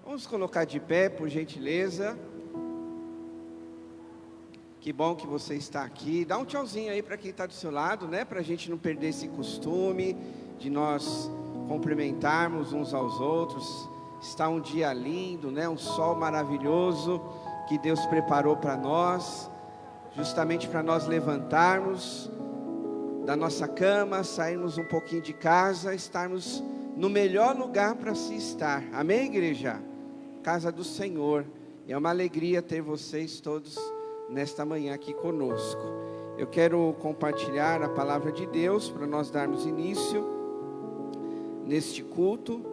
Vamos colocar de pé, por gentileza. Que bom que você está aqui. Dá um tchauzinho aí para quem está do seu lado, né? Para a gente não perder esse costume de nós cumprimentarmos uns aos outros. Está um dia lindo, né? Um sol maravilhoso que Deus preparou para nós, justamente para nós levantarmos da nossa cama, sairmos um pouquinho de casa, estarmos no melhor lugar para se estar. Amém, igreja? Casa do Senhor. É uma alegria ter vocês todos nesta manhã aqui conosco. Eu quero compartilhar a palavra de Deus para nós darmos início neste culto.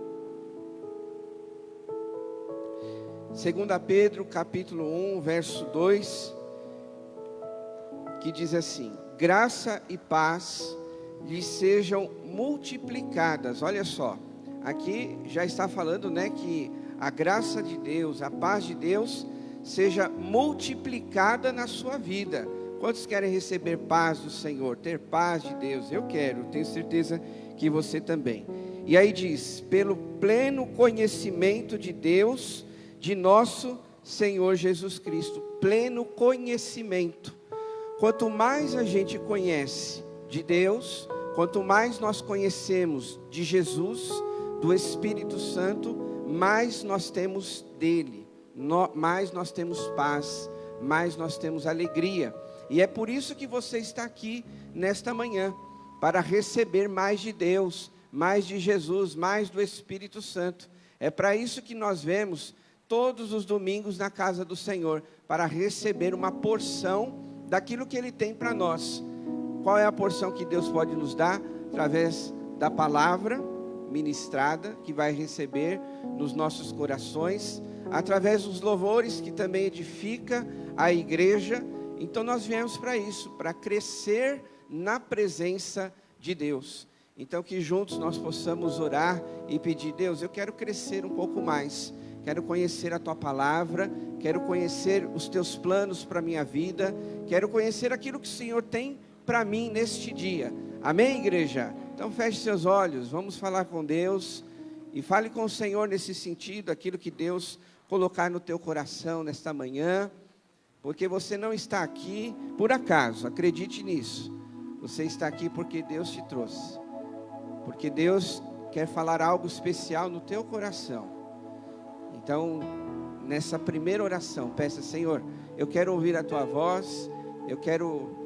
2 Pedro capítulo 1, verso 2, que diz assim: graça e paz lhes sejam multiplicadas. Olha só, aqui já está falando, né, que a graça de Deus, a paz de Deus seja multiplicada na sua vida. Quantos querem receber paz do Senhor, ter paz de Deus? Eu quero, tenho certeza que você também. E aí diz: pelo pleno conhecimento de Deus, de nosso Senhor Jesus Cristo. Pleno conhecimento. Quanto mais a gente conhece de Deus, quanto mais nós conhecemos de Jesus, do Espírito Santo, mais nós temos dele, mais nós temos paz, mais nós temos alegria. E é por isso que você está aqui nesta manhã, para receber mais de Deus, mais de Jesus, mais do Espírito Santo. É para isso que nós vemos todos os domingos na casa do Senhor, para receber uma porção daquilo que Ele tem para nós. Qual é a porção que Deus pode nos dar? Através da palavra ministrada, que vai receber nos nossos corações, através dos louvores, que também edifica a igreja. Então nós viemos para isso, para crescer na presença de Deus. Então que juntos nós possamos orar e pedir: Deus, eu quero crescer um pouco mais, quero conhecer a Tua palavra, quero conhecer os Teus planos para a minha vida, quero conhecer aquilo que o Senhor tem para mim neste dia. Amém, igreja? Então feche seus olhos, vamos falar com Deus e fale com o Senhor nesse sentido, aquilo que Deus colocar no teu coração nesta manhã, porque você não está aqui por acaso, acredite nisso. Você está aqui porque Deus te trouxe, porque Deus quer falar algo especial no teu coração. Então, nessa primeira oração, peça: Senhor, eu quero ouvir a Tua voz, eu quero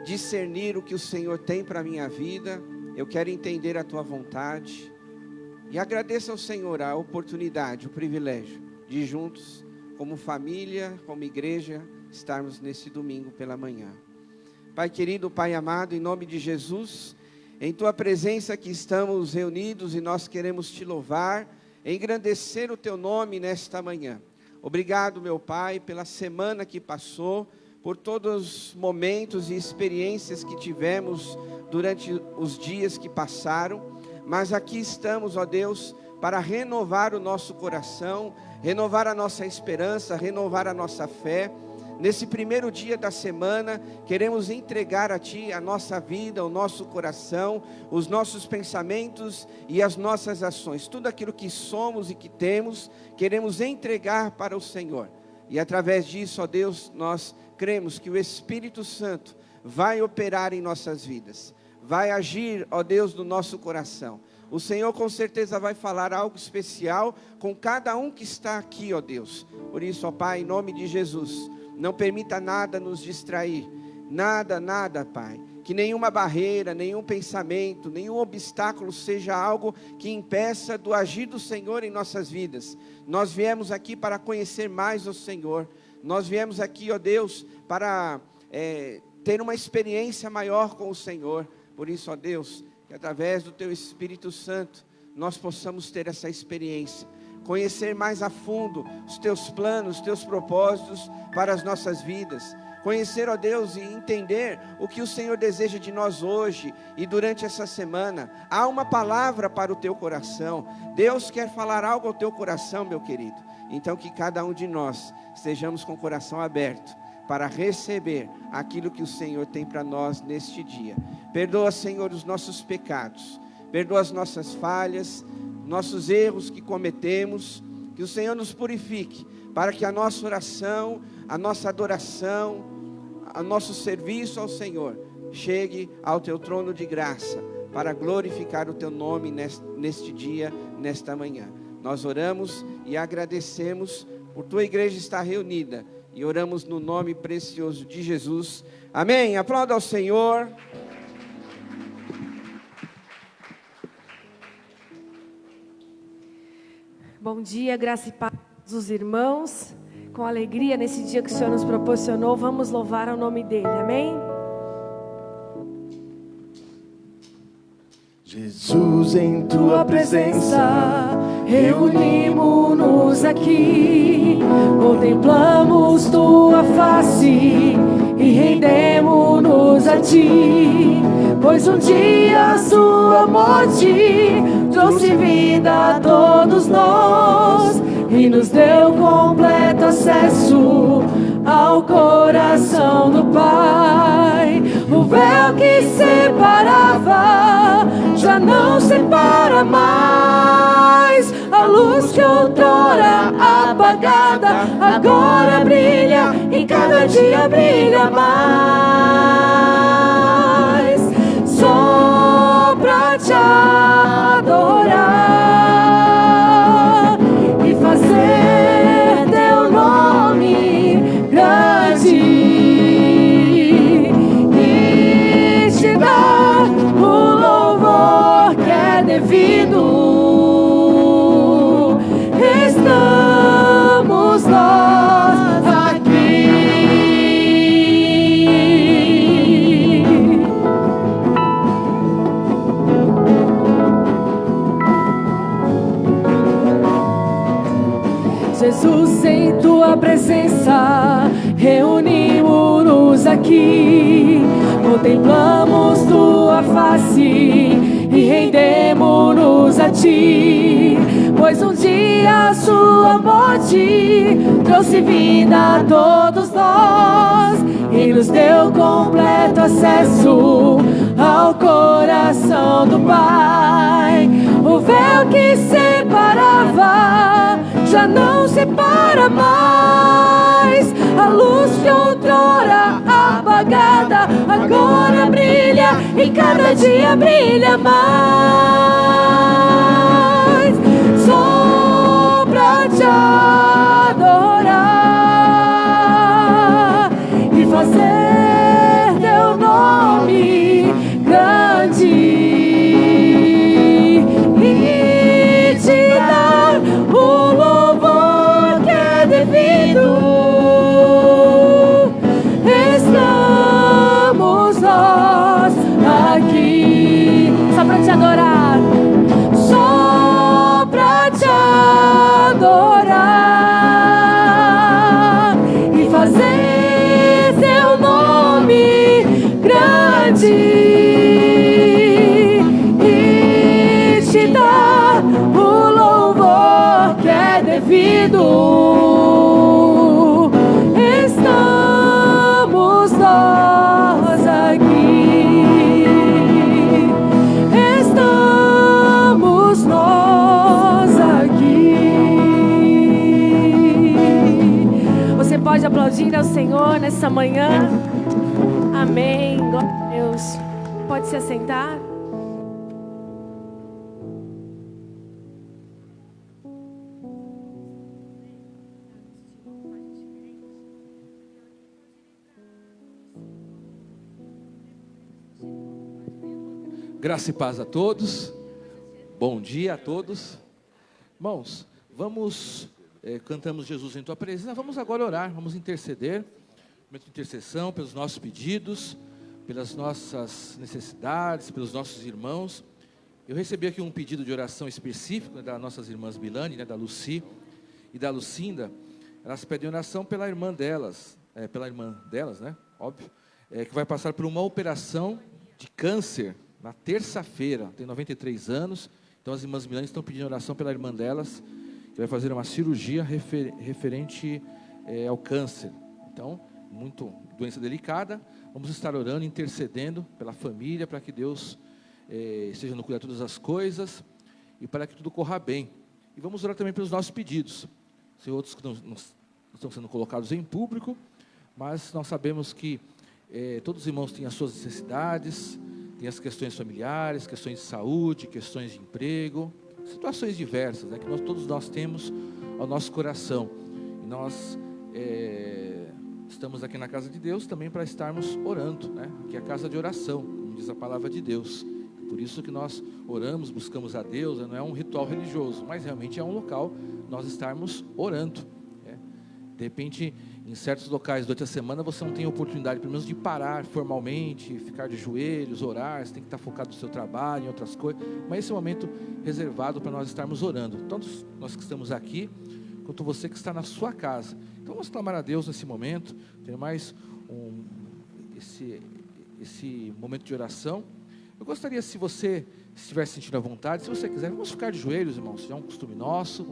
discernir o que o Senhor tem para a minha vida, eu quero entender a Tua vontade. E agradeça ao Senhor a oportunidade, o privilégio de juntos, como família, como igreja, estarmos nesse domingo pela manhã. Pai querido, Pai amado, em nome de Jesus, em Tua presença aqui estamos reunidos e nós queremos Te louvar, engrandecer o Teu nome nesta manhã. Obrigado, meu Pai, pela semana que passou, por todos os momentos e experiências que tivemos durante os dias que passaram. Mas aqui estamos, ó Deus, para renovar o nosso coração, renovar a nossa esperança, renovar a nossa fé. Nesse primeiro dia da semana, queremos entregar a Ti a nossa vida, o nosso coração, os nossos pensamentos e as nossas ações. Tudo aquilo que somos e que temos, queremos entregar para o Senhor. E através disso, ó Deus, nós cremos que o Espírito Santo vai operar em nossas vidas, vai agir, ó Deus, no nosso coração. O Senhor com certeza vai falar algo especial com cada um que está aqui, ó Deus. Por isso, ó Pai, em nome de Jesus, não permita nada nos distrair, nada, Pai. Que nenhuma barreira, nenhum pensamento, nenhum obstáculo seja algo que impeça do agir do Senhor em nossas vidas. Nós viemos aqui para conhecer mais o Senhor. Nós viemos aqui, ó Deus, para ter uma experiência maior com o Senhor. Por isso, ó Deus, que através do Teu Espírito Santo, nós possamos ter essa experiência. Conhecer mais a fundo os Teus planos, os Teus propósitos para as nossas vidas. Conhecer, ó Deus, e entender o que o Senhor deseja de nós hoje e durante essa semana. Há uma palavra para o teu coração. Deus quer falar algo ao teu coração, meu querido. Então que cada um de nós estejamos com o coração aberto para receber aquilo que o Senhor tem para nós neste dia. Perdoa, Senhor, os nossos pecados. Perdoa as nossas falhas, nossos erros que cometemos. Que o Senhor nos purifique, para que a nossa oração, a nossa adoração, o nosso serviço ao Senhor chegue ao Teu trono de graça, para glorificar o Teu nome neste dia, nesta manhã. Nós oramos e agradecemos por Tua igreja estar reunida, e oramos no nome precioso de Jesus. Amém. Aplauda ao Senhor. Bom dia, graça e paz dos irmãos. Com alegria nesse dia que o Senhor nos proporcionou, vamos louvar ao nome dEle, amém? Jesus, em Tua presença, reunimos-nos aqui, contemplamos Tua face e rendemos-nos a Ti, pois um dia Sua morte trouxe vida a todos nós e nos deu completo acesso ao coração do Pai. O véu que separava já não separa mais. A luz que outrora apagada agora brilha, e cada dia brilha mais. Só pra te adorar e fazer teu nome grande e te dar o louvor que é devido. Estamos nós aqui. Jesus, em Tua presença, reunimos-nos aqui, contemplamos Tua face e rendemos-nos a Ti, pois um dia a Sua morte trouxe vida a todos nós e nos deu completo acesso ao coração do Pai. O véu que separava já não separa mais. A luz que outrora apagada agora brilha, e cada dia brilha mais. Só pra te adorar e fazer teu nome grande e te dar o louvor que é devido. Estamos nós aqui só pra te adorar, só pra te adorar e fazer teu nome grande e te dar o louvor que é devido. Estamos nós aqui. Estamos nós aqui. Você pode aplaudir ao Senhor nessa manhã? Amém. Glória a Deus. Pode se assentar. Graça e paz a todos, bom dia a todos. Irmãos, cantamos Jesus em Tua presença, vamos agora orar, vamos interceder, momento de intercessão pelos nossos pedidos, pelas nossas necessidades, pelos nossos irmãos. Eu recebi aqui um pedido de oração específico das nossas irmãs Milane, da Luci e da Lucinda. Elas pedem oração pela irmã delas, óbvio, que vai passar por uma operação de câncer na terça-feira, tem 93 anos, então as irmãs Milane estão pedindo oração pela irmã delas, que vai fazer uma cirurgia referente ao câncer. Então, muito doença delicada, vamos estar orando, intercedendo pela família, para que Deus esteja no cuidado de todas as coisas, e para que tudo corra bem. E vamos orar também pelos nossos pedidos. Tem outros que não estão sendo colocados em público, mas nós sabemos que todos os irmãos têm as suas necessidades, têm as questões familiares, questões de saúde, questões de emprego, situações diversas, né, que todos nós temos ao nosso coração. E nós estamos aqui na casa de Deus também para estarmos orando, né, que é a casa de oração, como diz a palavra de Deus. Por isso que nós oramos, buscamos a Deus, não é um ritual religioso, mas realmente é um local nós estarmos orando. De repente, em certos locais durante a semana, você não tem oportunidade, pelo menos, de parar formalmente, ficar de joelhos, orar, você tem que estar focado no seu trabalho, em outras coisas, mas esse é um momento reservado para nós estarmos orando, tanto nós que estamos aqui, quanto você que está na sua casa. Então vamos clamar a Deus nesse momento, ter mais esse momento de oração. Eu gostaria, se você estiver sentindo à vontade, se você quiser, vamos ficar de joelhos, irmãos, é um costume nosso,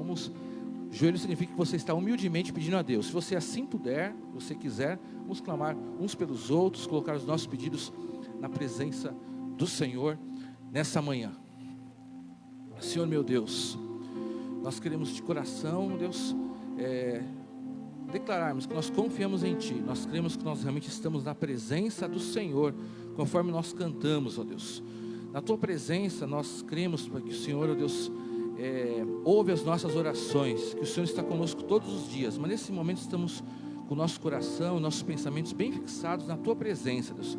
joelho significa que você está humildemente pedindo a Deus. Se você assim puder, se você quiser, vamos clamar uns pelos outros, colocar os nossos pedidos na presença do Senhor nessa manhã. Senhor meu Deus, nós queremos de coração, Deus, declararmos que nós confiamos em Ti, nós cremos que nós realmente estamos na presença do Senhor, conforme nós cantamos, ó Deus. Na Tua presença nós cremos que o Senhor, ó Deus, ouve as nossas orações, que o Senhor está conosco todos os dias, mas nesse momento estamos com o nosso coração, nossos pensamentos bem fixados na Tua presença, Deus.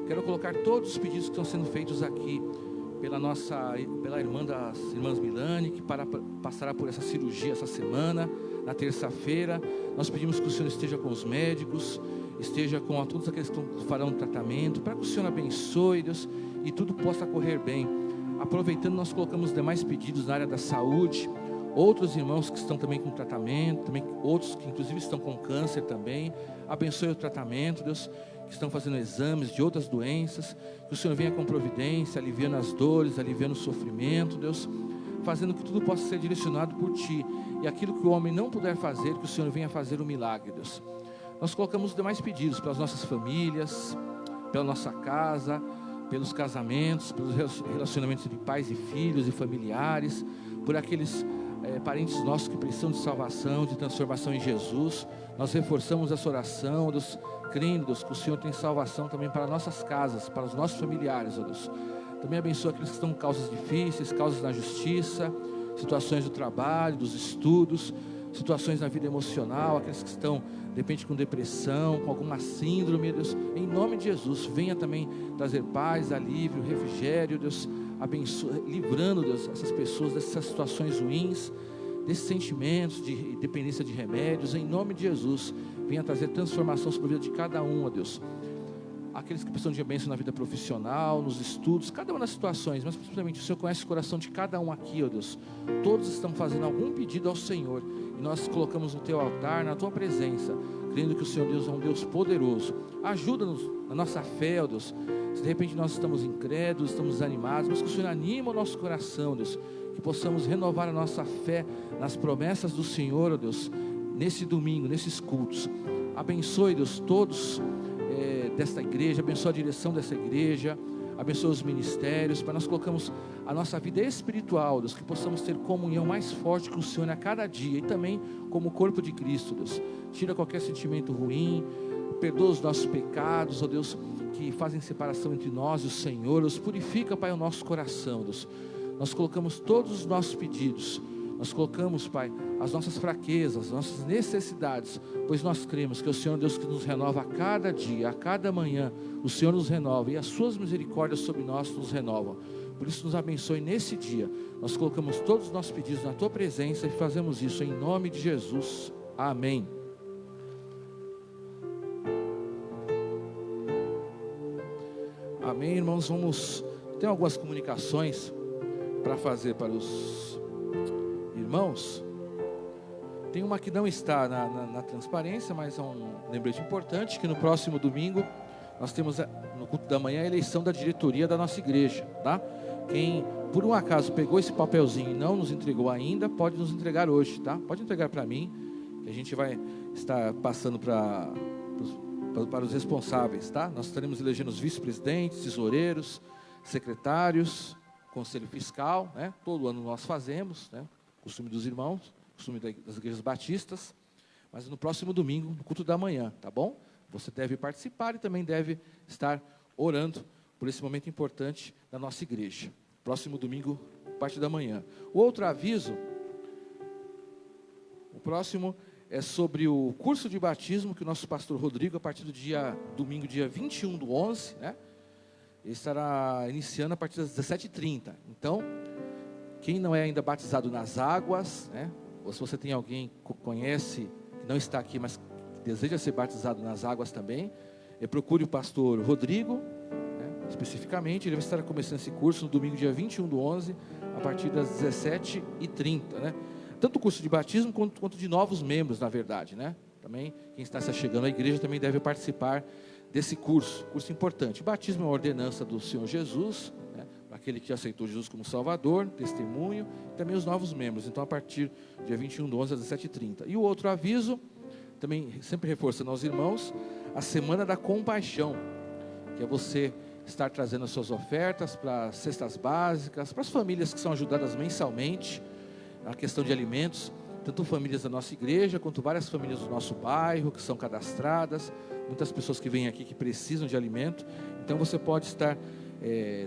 Quero colocar todos os pedidos que estão sendo feitos aqui, pela irmã das irmãs Milani, que passará por essa cirurgia essa semana, na terça-feira. Nós pedimos que o Senhor esteja com os médicos, esteja com todos aqueles que farão o tratamento, para que o Senhor abençoe, Deus, e tudo possa correr bem. Aproveitando, nós colocamos os demais pedidos na área da saúde, outros irmãos que estão também com tratamento, também outros que inclusive estão com câncer também. Abençoe o tratamento, Deus, que estão fazendo exames de outras doenças, que o Senhor venha com providência, aliviando as dores, aliviando o sofrimento, Deus, fazendo que tudo possa ser direcionado por Ti, e aquilo que o homem não puder fazer, que o Senhor venha fazer o milagre, Deus. Nós colocamos os demais pedidos pelas nossas famílias, pela nossa casa, pelos casamentos, pelos relacionamentos de pais e filhos e familiares, por aqueles parentes nossos que precisam de salvação, de transformação em Jesus. Nós reforçamos essa oração, Deus, crendo, Deus, que o Senhor tem salvação também para nossas casas, para os nossos familiares, ó Deus. Também abençoa aqueles que estão com causas difíceis, causas na justiça, situações do trabalho, dos estudos, situações na vida emocional, aqueles que estão, de repente, com depressão, com alguma síndrome, Deus, em nome de Jesus, venha também trazer paz, alívio, refrigério, Deus, abençoa, livrando, Deus, essas pessoas dessas situações ruins, desses sentimentos de dependência de remédios, em nome de Jesus, venha trazer transformação sobre a vida de cada um, ó Deus. Aqueles que precisam de bênção na vida profissional, nos estudos, cada uma das situações, mas principalmente o Senhor conhece o coração de cada um aqui, ó Deus. Todos estão fazendo algum pedido ao Senhor, e nós colocamos no Teu altar, na Tua presença, crendo que o Senhor Deus é um Deus poderoso. Ajuda-nos na nossa fé, ó Deus. Se de repente nós estamos incrédulos, estamos desanimados, mas que o Senhor anima o nosso coração, Deus, que possamos renovar a nossa fé nas promessas do Senhor, ó Deus, nesse domingo, nesses cultos. Abençoe, Deus, todos desta igreja, abençoa a direção dessa igreja, abençoa os ministérios, para nós colocamos a nossa vida espiritual, Deus, que possamos ter comunhão mais forte com o Senhor a cada dia, e também como corpo de Cristo, Deus. Tira qualquer sentimento ruim, perdoa os nossos pecados, ó Deus, que fazem separação entre nós e o Senhor. Deus, purifica, Pai, o nosso coração, Deus. Nós colocamos todos os nossos pedidos, nós colocamos, Pai, as nossas fraquezas, as nossas necessidades, pois nós cremos que é o Senhor Deus que nos renova a cada dia, a cada manhã, o Senhor nos renova, e as suas misericórdias sobre nós nos renovam. Por isso nos abençoe nesse dia. Nós colocamos todos os nossos pedidos na Tua presença e fazemos isso em nome de Jesus. Amém. Amém, irmãos. Tem algumas comunicações para fazer para os irmãos. Tem uma que não está na transparência, mas é um lembrete importante, que no próximo domingo nós temos no culto da manhã a eleição da diretoria da nossa igreja, tá? Quem por um acaso pegou esse papelzinho e não nos entregou ainda, pode nos entregar hoje, tá? Pode entregar para mim, que a gente vai estar passando para os responsáveis, tá? Nós estaremos elegendo os vice-presidentes, tesoureiros, secretários, conselho fiscal, né? Todo ano nós fazemos, né? costume dos irmãos, costume das igrejas batistas, mas no próximo domingo, no culto da manhã, tá bom? Você deve participar e também deve estar orando por esse momento importante da nossa igreja. Próximo domingo, parte da manhã. O outro aviso, o próximo é sobre o curso de batismo que o nosso pastor Rodrigo, a partir do domingo, dia 21/11, né? Ele estará iniciando a partir das 17h30. Então, quem não é ainda batizado nas águas, né? Ou se você tem alguém que conhece, que não está aqui, mas que deseja ser batizado nas águas também, procure o pastor Rodrigo, né? Especificamente, ele vai estar começando esse curso no domingo, dia 21/11, a partir das 17h30, né? Tanto o curso de batismo quanto de novos membros, na verdade, né? Também, quem está se chegando à igreja também deve participar desse curso importante. O batismo é uma ordenança do Senhor Jesus, né? Para aquele que aceitou Jesus como Salvador, testemunho, e também os novos membros. Então, a partir do dia 21/11, às 17h30. E o outro aviso, também sempre reforçando aos irmãos, a Semana da Compaixão, que é você estar trazendo as suas ofertas para as cestas básicas, para as famílias que são ajudadas mensalmente, na questão de alimentos, tanto famílias da nossa igreja, quanto várias famílias do nosso bairro, que são cadastradas, muitas pessoas que vêm aqui que precisam de alimento. Então você pode estar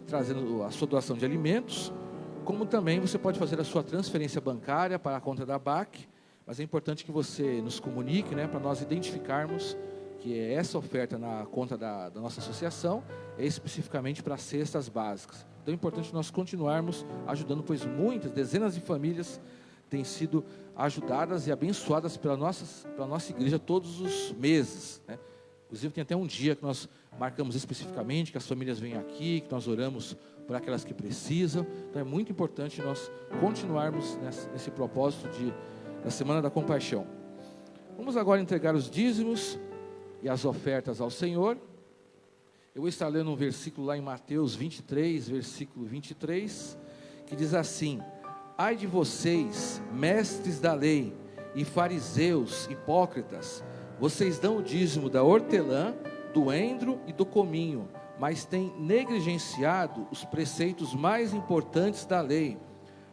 trazendo a sua doação de alimentos, como também você pode fazer a sua transferência bancária para a conta da BAC, mas é importante que você nos comunique, né, para nós identificarmos que essa oferta na conta da nossa associação é especificamente para cestas básicas. Então é importante nós continuarmos ajudando, pois muitas, dezenas de famílias têm sido ajudadas e abençoadas pela nossa igreja todos os meses, né? Inclusive tem até um dia que nós marcamos especificamente, que as famílias vêm aqui, que nós oramos por aquelas que precisam. Então é muito importante nós continuarmos nesse propósito da Semana da Compaixão. Vamos agora entregar os dízimos e as ofertas ao Senhor. Eu vou estar lendo um versículo lá em Mateus 23, versículo 23, que diz assim: ai de vocês, mestres da lei e fariseus hipócritas, vocês dão o dízimo da hortelã, do endro e do cominho, mas têm negligenciado os preceitos mais importantes da lei,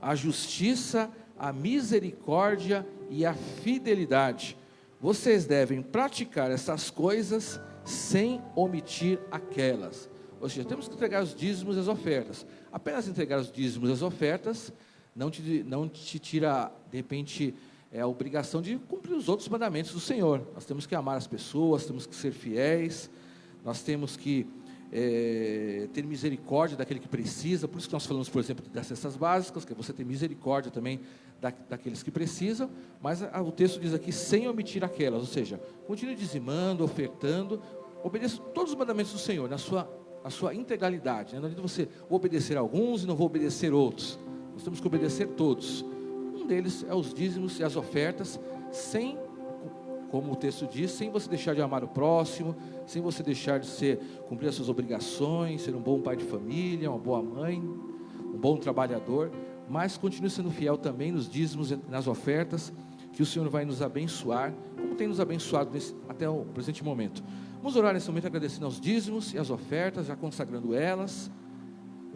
a justiça, a misericórdia e a fidelidade. Vocês devem praticar essas coisas sem omitir aquelas. Ou seja, temos que entregar os dízimos e as ofertas. Apenas entregar os dízimos e as ofertas não te tira, de repente, a obrigação de cumprir os outros mandamentos do Senhor. Nós temos que amar as pessoas, temos que ser fiéis, nós temos que ter misericórdia daquele que precisa. Por isso que nós falamos, por exemplo, das cestas básicas, que é você ter misericórdia também daqueles que precisam, mas o texto diz aqui, sem omitir aquelas, ou seja, continue dizimando, ofertando, obedeça todos os mandamentos do Senhor, na sua integralidade, né? Não adianta você obedecer alguns e não vou obedecer outros, nós temos que obedecer todos. Um deles é os dízimos e as ofertas, sem, como o texto diz, sem você deixar de amar o próximo, sem você deixar de cumprir as suas obrigações, ser um bom pai de família, uma boa mãe, um bom trabalhador, mas continue sendo fiel também nos dízimos e nas ofertas, que o Senhor vai nos abençoar, como tem nos abençoado até o presente momento. Vamos orar nesse momento agradecendo aos dízimos e às ofertas, já consagrando elas.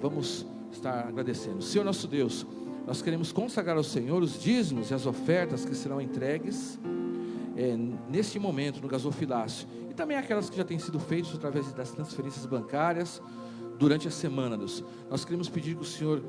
Vamos estar agradecendo. Senhor nosso Deus, nós queremos consagrar ao Senhor os dízimos e as ofertas que serão entregues neste momento no gasofilácio, e também aquelas que já têm sido feitas através das transferências bancárias durante a semana, Deus. Nós queremos pedir que o Senhor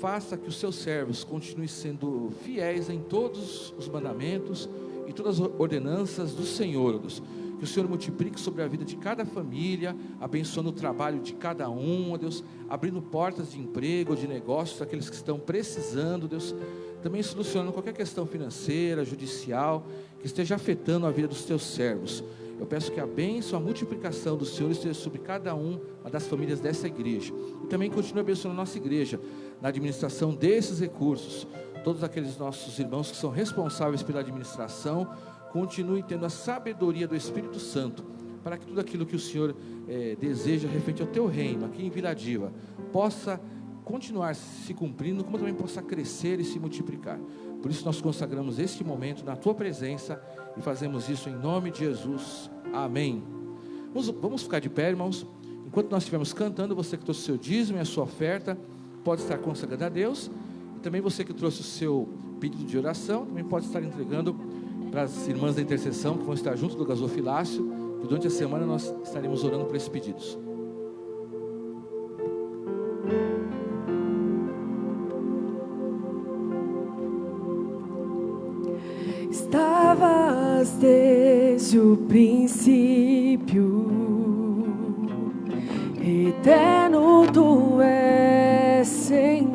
faça que os seus servos continuem sendo fiéis em todos os mandamentos e todas as ordenanças do Senhor, Deus. Que o Senhor multiplique sobre a vida de cada família, abençoando o trabalho de cada um, Deus, abrindo portas de emprego, de negócios, aqueles que estão precisando, Deus, também solucionando qualquer questão financeira, judicial, que esteja afetando a vida dos teus servos. Eu peço que a bênção, a multiplicação do Senhor esteja sobre cada uma das famílias dessa igreja, e também continue abençoando a nossa igreja, na administração desses recursos. Todos aqueles nossos irmãos que são responsáveis pela administração, continue tendo a sabedoria do Espírito Santo, para que tudo aquilo que o Senhor deseja referente ao teu reino, aqui em Vila Diva, possa continuar se cumprindo, como também possa crescer e se multiplicar. Por isso nós consagramos este momento na tua presença, e fazemos isso em nome de Jesus, amém. Vamos ficar de pé, irmãos. Enquanto nós estivermos cantando, você que trouxe o seu dízimo e a sua oferta, pode estar consagrando a Deus, E também você que trouxe o seu pedido de oração, também pode estar entregando para as irmãs da intercessão, que vão estar junto do gasofilácio, e durante a semana nós estaremos orando por esses pedidos. Estavas desde o princípio, eterno tu és, Senhor.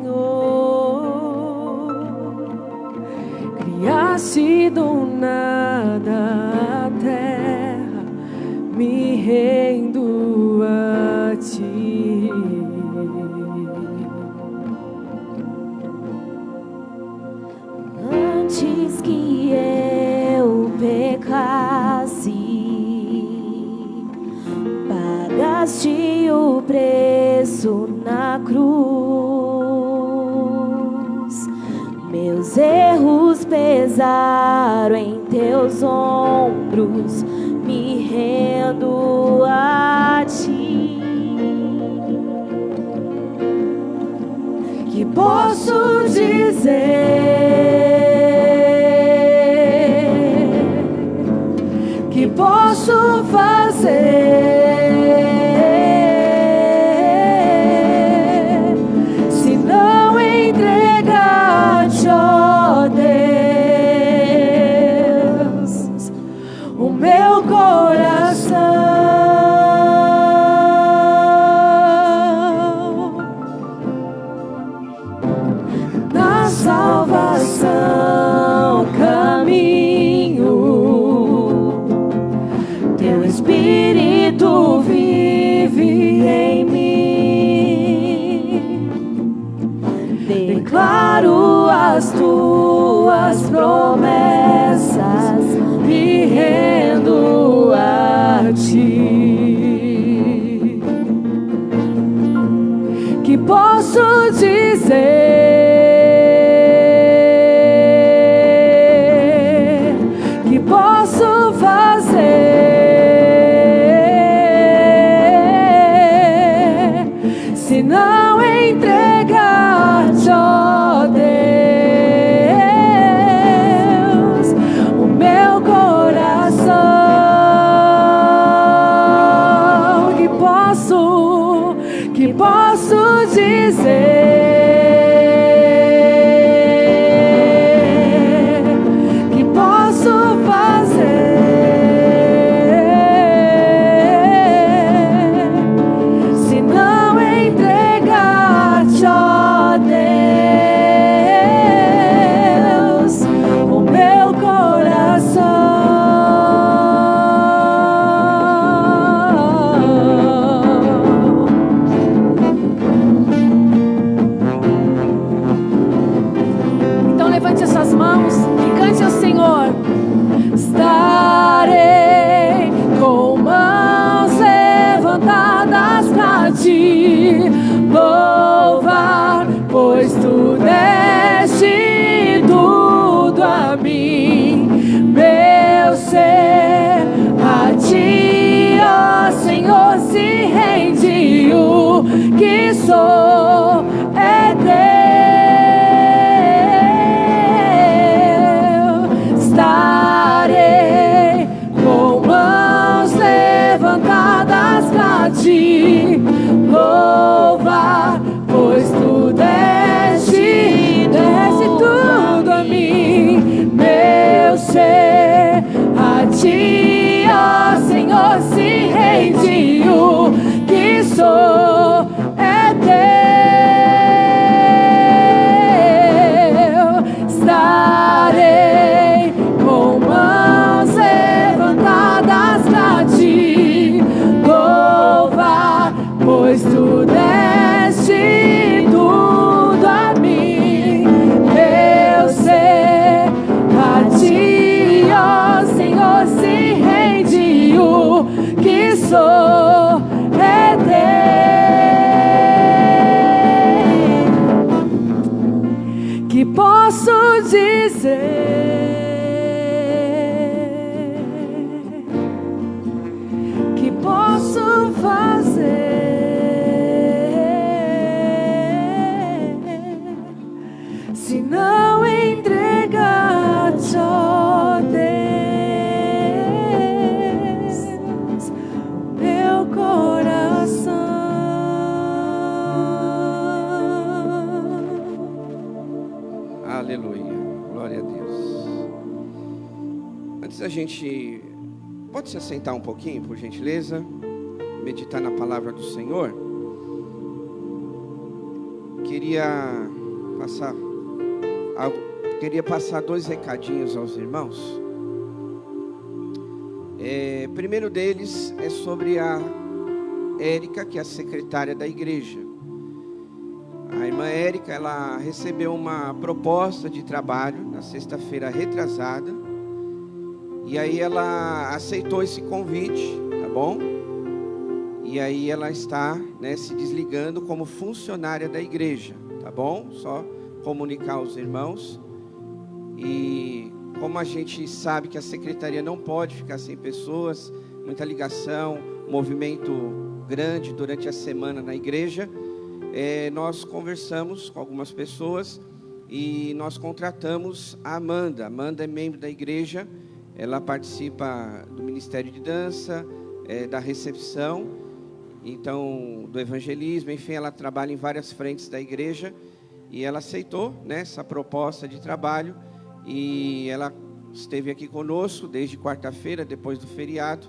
Criaste do nada a terra, me rendo a ti. Antes que eu pecasse, pagaste o preço na cruz. Meus erros pesaram em teus ombros, me rendo a ti. Que posso dizer? Que posso fazer se não entregar-te, ó Deus, o meu coração? Na salvação caminho, teu Espírito vive em mim. Declaro as tuas promessas, me rendo a ti. Que posso dizer? Que posso fazer se não entregar-te, ó Deus, o meu coração? Que posso dizer? Que posso fazer se não entregar-te, ó Deus, o meu coração? Então levante as suas mãos e cante ao Senhor. Estarei com mãos levantadas pra te louvar, pois tu deste tudo a mim, meu ser. A ti, ó Senhor, se rende o que sou, é teu. Estarei com mãos levantadas pra te louvar, pois tu deste tudo a mim, meu ser. A ti, ó Senhor, se rende o que sou, é teu. Estarei com mãos levantadas pra te louvar, pois tu deste tudo a mim, meu ser. A ti, ó Senhor, se rende o que sou, é teu. Antes da gente... Pode se assentar um pouquinho, por gentileza? Meditar na palavra do Senhor. Queria passar 2 recadinhos aos irmãos. Primeiro deles é sobre a Érica, que é a secretária da igreja. A irmã Érica, ela recebeu uma proposta de trabalho na sexta-feira retrasada. E aí ela aceitou esse convite, tá bom? E aí ela está, né, se desligando como funcionária da igreja, tá bom? Só comunicar aos irmãos. E como a gente sabe que a secretaria não pode ficar sem pessoas, muita ligação, movimento grande durante a semana na igreja, nós conversamos com algumas pessoas e nós contratamos a Amanda. Amanda é membro da igreja, ela participa do Ministério de Dança, da recepção, então do evangelismo, enfim, ela trabalha em várias frentes da igreja e ela aceitou, né, essa proposta de trabalho e ela esteve aqui conosco desde quarta-feira, depois do feriado.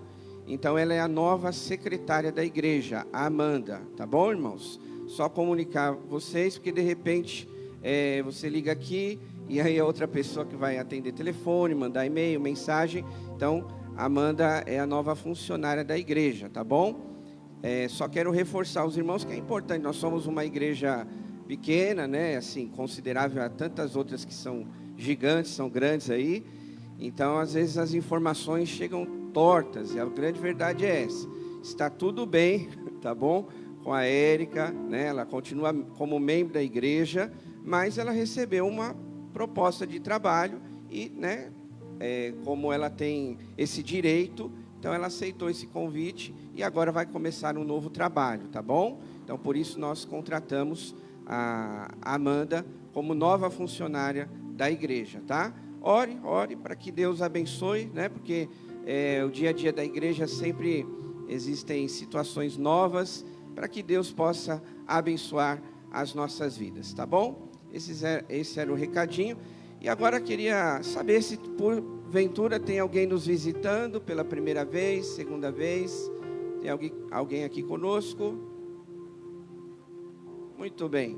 Então ela é a nova secretária da igreja, a Amanda, tá bom, irmãos? Só comunicar vocês, porque de repente você liga aqui e aí a outra pessoa que vai atender telefone, mandar e-mail, mensagem. Então, a Amanda é a nova funcionária da igreja, tá bom? Só quero reforçar os irmãos que é importante. Nós somos uma igreja pequena, né? Assim, considerável a tantas outras que são gigantes, são grandes aí. Então, às vezes as informações chegam tortas. E a grande verdade é essa. Está tudo bem, tá bom? Com a Érica, né? Ela continua como membro da igreja, mas ela recebeu uma proposta de trabalho e, né, como ela tem esse direito, então ela aceitou esse convite e agora vai começar um novo trabalho, tá bom? Então, por isso nós contratamos a Amanda como nova funcionária da igreja, tá? Ore para que Deus abençoe, né? Porque o dia a dia da igreja sempre existem situações novas para que Deus possa abençoar as nossas vidas, tá bom? Esse era o recadinho. E agora queria saber se porventura tem alguém nos visitando pela primeira vez, segunda vez. Tem alguém aqui conosco? Muito bem.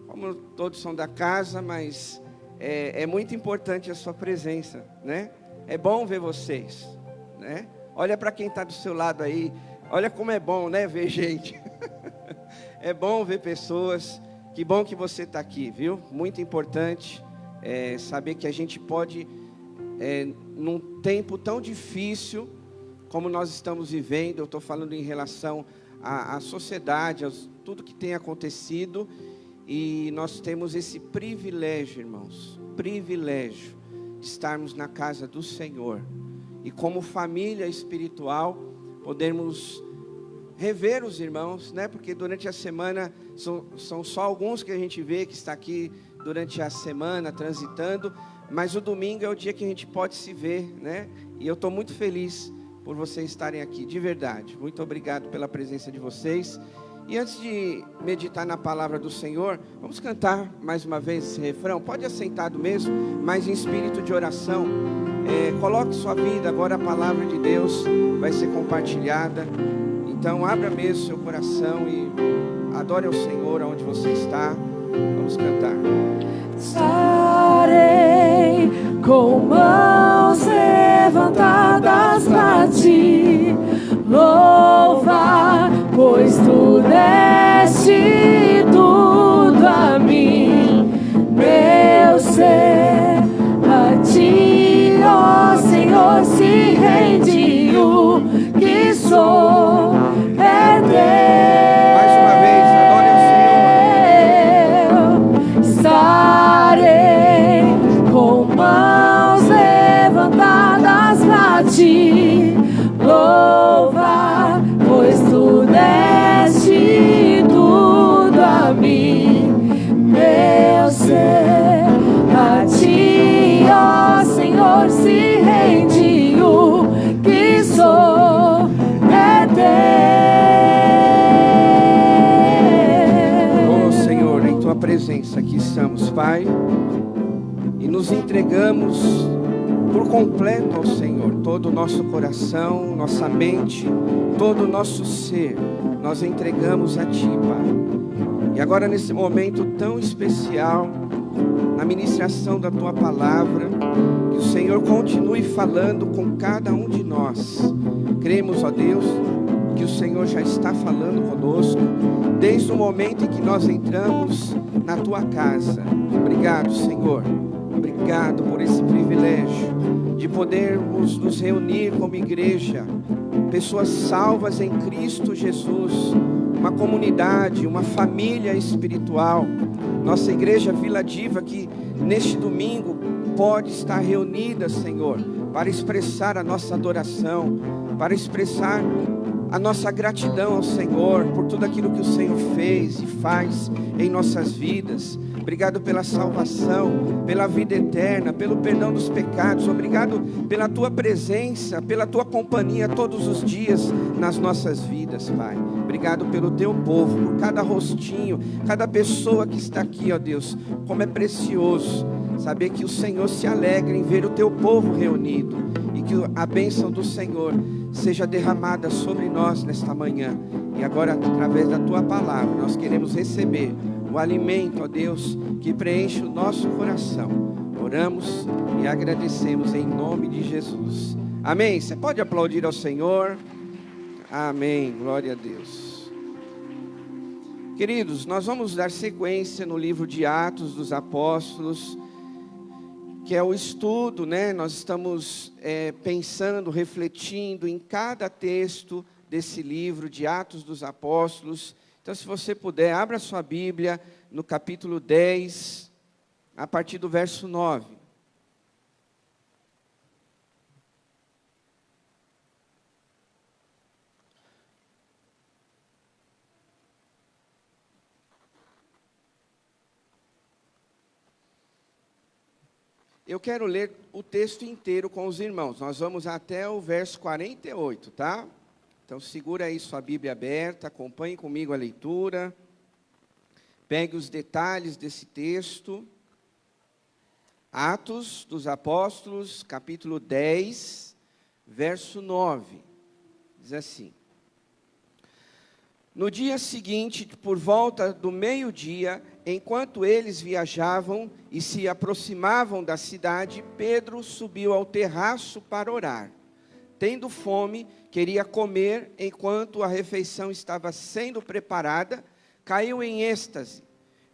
Como todos são da casa, mas é muito importante a sua presença, né? É bom ver vocês, né? Olha para quem está do seu lado aí. Olha como é bom, né? Ver gente. É bom ver pessoas. Que bom que você está aqui, viu? Muito importante saber que a gente pode, num tempo tão difícil como nós estamos vivendo, eu estou falando em relação à sociedade, tudo que tem acontecido, e nós temos esse privilégio, irmãos, privilégio de estarmos na casa do Senhor, e como família espiritual, podermos rever os irmãos, né? Porque durante a semana são só alguns que a gente vê que está aqui durante a semana transitando, mas o domingo é o dia que a gente pode se ver, né? E eu estou muito feliz por vocês estarem aqui, de verdade. Muito obrigado pela presença de vocês. E antes de meditar na palavra do Senhor, vamos cantar mais uma vez esse refrão. Pode assentado mesmo, mas em espírito de oração. Coloque sua vida, agora a palavra de Deus vai ser compartilhada. Então abra mesmo seu coração e adore ao Senhor onde você está. Vamos cantar. Estarei com mãos levantadas pra ti louvar, pois tu deste tudo a mim, meu ser. A ti, ó Senhor, se rende o que sou. Mais uma vez, adore ao Senhor. Estarei com mãos levantadas pra ti louvar, pois tu deste tudo a mim, meu ser. A ti, ó Senhor, se rende o que sou. Presença, aqui estamos, Pai, e nos entregamos por completo ao Senhor. Todo o nosso coração, nossa mente, todo o nosso ser, nós entregamos a Ti, Pai. E agora nesse momento tão especial, na ministração da Tua palavra, que o Senhor continue falando com cada um de nós. Cremos, ó Deus, que o Senhor já está falando conosco, desde o momento em que nós entramos na Tua casa. Obrigado, Senhor. Obrigado por esse privilégio de podermos nos reunir como igreja, pessoas salvas em Cristo Jesus, uma comunidade, uma família espiritual. Nossa igreja Vila Diva, que neste domingo pode estar reunida, Senhor, para expressar a nossa adoração, para expressar a nossa gratidão ao Senhor por tudo aquilo que o Senhor fez e faz em nossas vidas. Obrigado pela salvação, pela vida eterna, pelo perdão dos pecados. Obrigado pela Tua presença, pela Tua companhia todos os dias nas nossas vidas, Pai. Obrigado pelo Teu povo, por cada rostinho, cada pessoa que está aqui, ó Deus. Como é precioso saber que o Senhor se alegra em ver o Teu povo reunido e que a bênção do Senhor seja derramada sobre nós nesta manhã. E agora, através da Tua palavra, nós queremos receber o alimento, ó Deus, que preenche o nosso coração. Oramos e agradecemos em nome de Jesus. Amém. Você pode aplaudir ao Senhor? Amém. Glória a Deus. Queridos, nós vamos dar sequência no livro de Atos dos Apóstolos, que é o estudo, né? Nós estamos pensando, refletindo em cada texto desse livro de Atos dos Apóstolos. Então, se você puder, abra sua Bíblia no capítulo 10, a partir do verso 9. Eu quero ler o texto inteiro com os irmãos. Nós vamos até o verso 48, tá? Então, segura aí sua Bíblia aberta, acompanhe comigo a leitura. Pegue os detalhes desse texto. Atos dos Apóstolos, capítulo 10, verso 9. Diz assim: No dia seguinte, por volta do meio-dia, enquanto eles viajavam e se aproximavam da cidade, Pedro subiu ao terraço para orar. Tendo fome, queria comer. Enquanto a refeição estava sendo preparada, caiu em êxtase.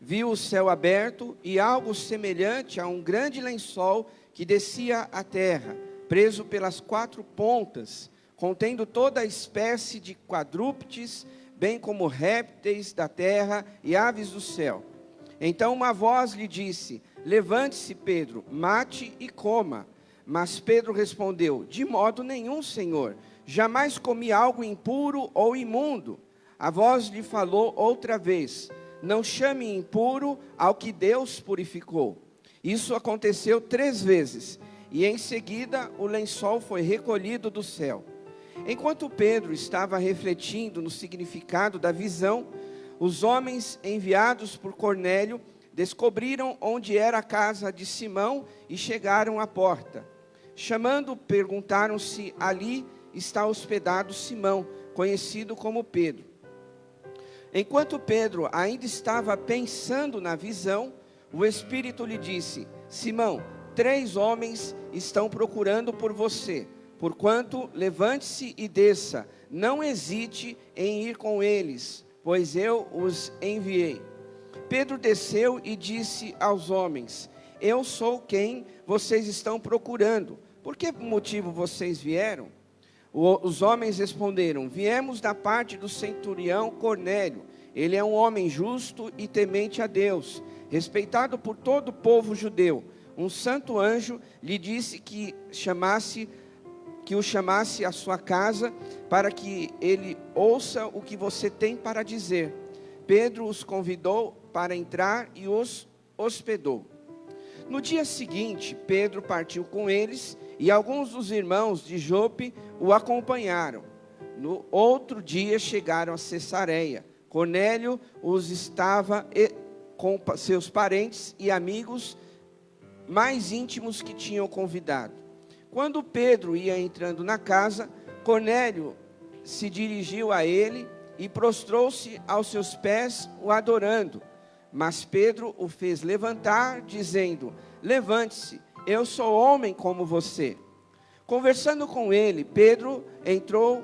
Viu o céu aberto e algo semelhante a um grande lençol que descia à terra, preso pelas 4 pontas, contendo toda a espécie de quadrúpedes, bem como répteis da terra e aves do céu. Então uma voz lhe disse: Levante-se, Pedro, mate e coma. Mas Pedro respondeu: De modo nenhum, Senhor. Jamais comi algo impuro ou imundo. A voz lhe falou outra vez: Não chame impuro ao que Deus purificou. Isso aconteceu 3 vezes, e em seguida o lençol foi recolhido do céu. Enquanto Pedro estava refletindo no significado da visão, os homens enviados por Cornélio descobriram onde era a casa de Simão e chegaram à porta. Chamando, perguntaram se ali está hospedado Simão, conhecido como Pedro. Enquanto Pedro ainda estava pensando na visão, o Espírito lhe disse: Simão, 3 homens estão procurando por você. Porquanto, levante-se e desça, não hesite em ir com eles, pois eu os enviei. Pedro desceu e disse aos homens: Eu sou quem vocês estão procurando. Por que motivo vocês vieram? Os homens responderam: Viemos da parte do centurião Cornélio. Ele é um homem justo e temente a Deus, respeitado por todo o povo judeu. Um santo anjo lhe disse que o chamasse à sua casa, para que ele ouça o que você tem para dizer. Pedro os convidou para entrar e os hospedou. No dia seguinte, Pedro partiu com eles, e alguns dos irmãos de Jope o acompanharam. No outro dia chegaram a Cesareia. Cornélio os estava com seus parentes e amigos mais íntimos que tinham convidado. Quando Pedro ia entrando na casa, Cornélio se dirigiu a ele e prostrou-se aos seus pés, o adorando. Mas Pedro o fez levantar, dizendo: levante-se, eu sou homem como você. Conversando com ele, Pedro entrou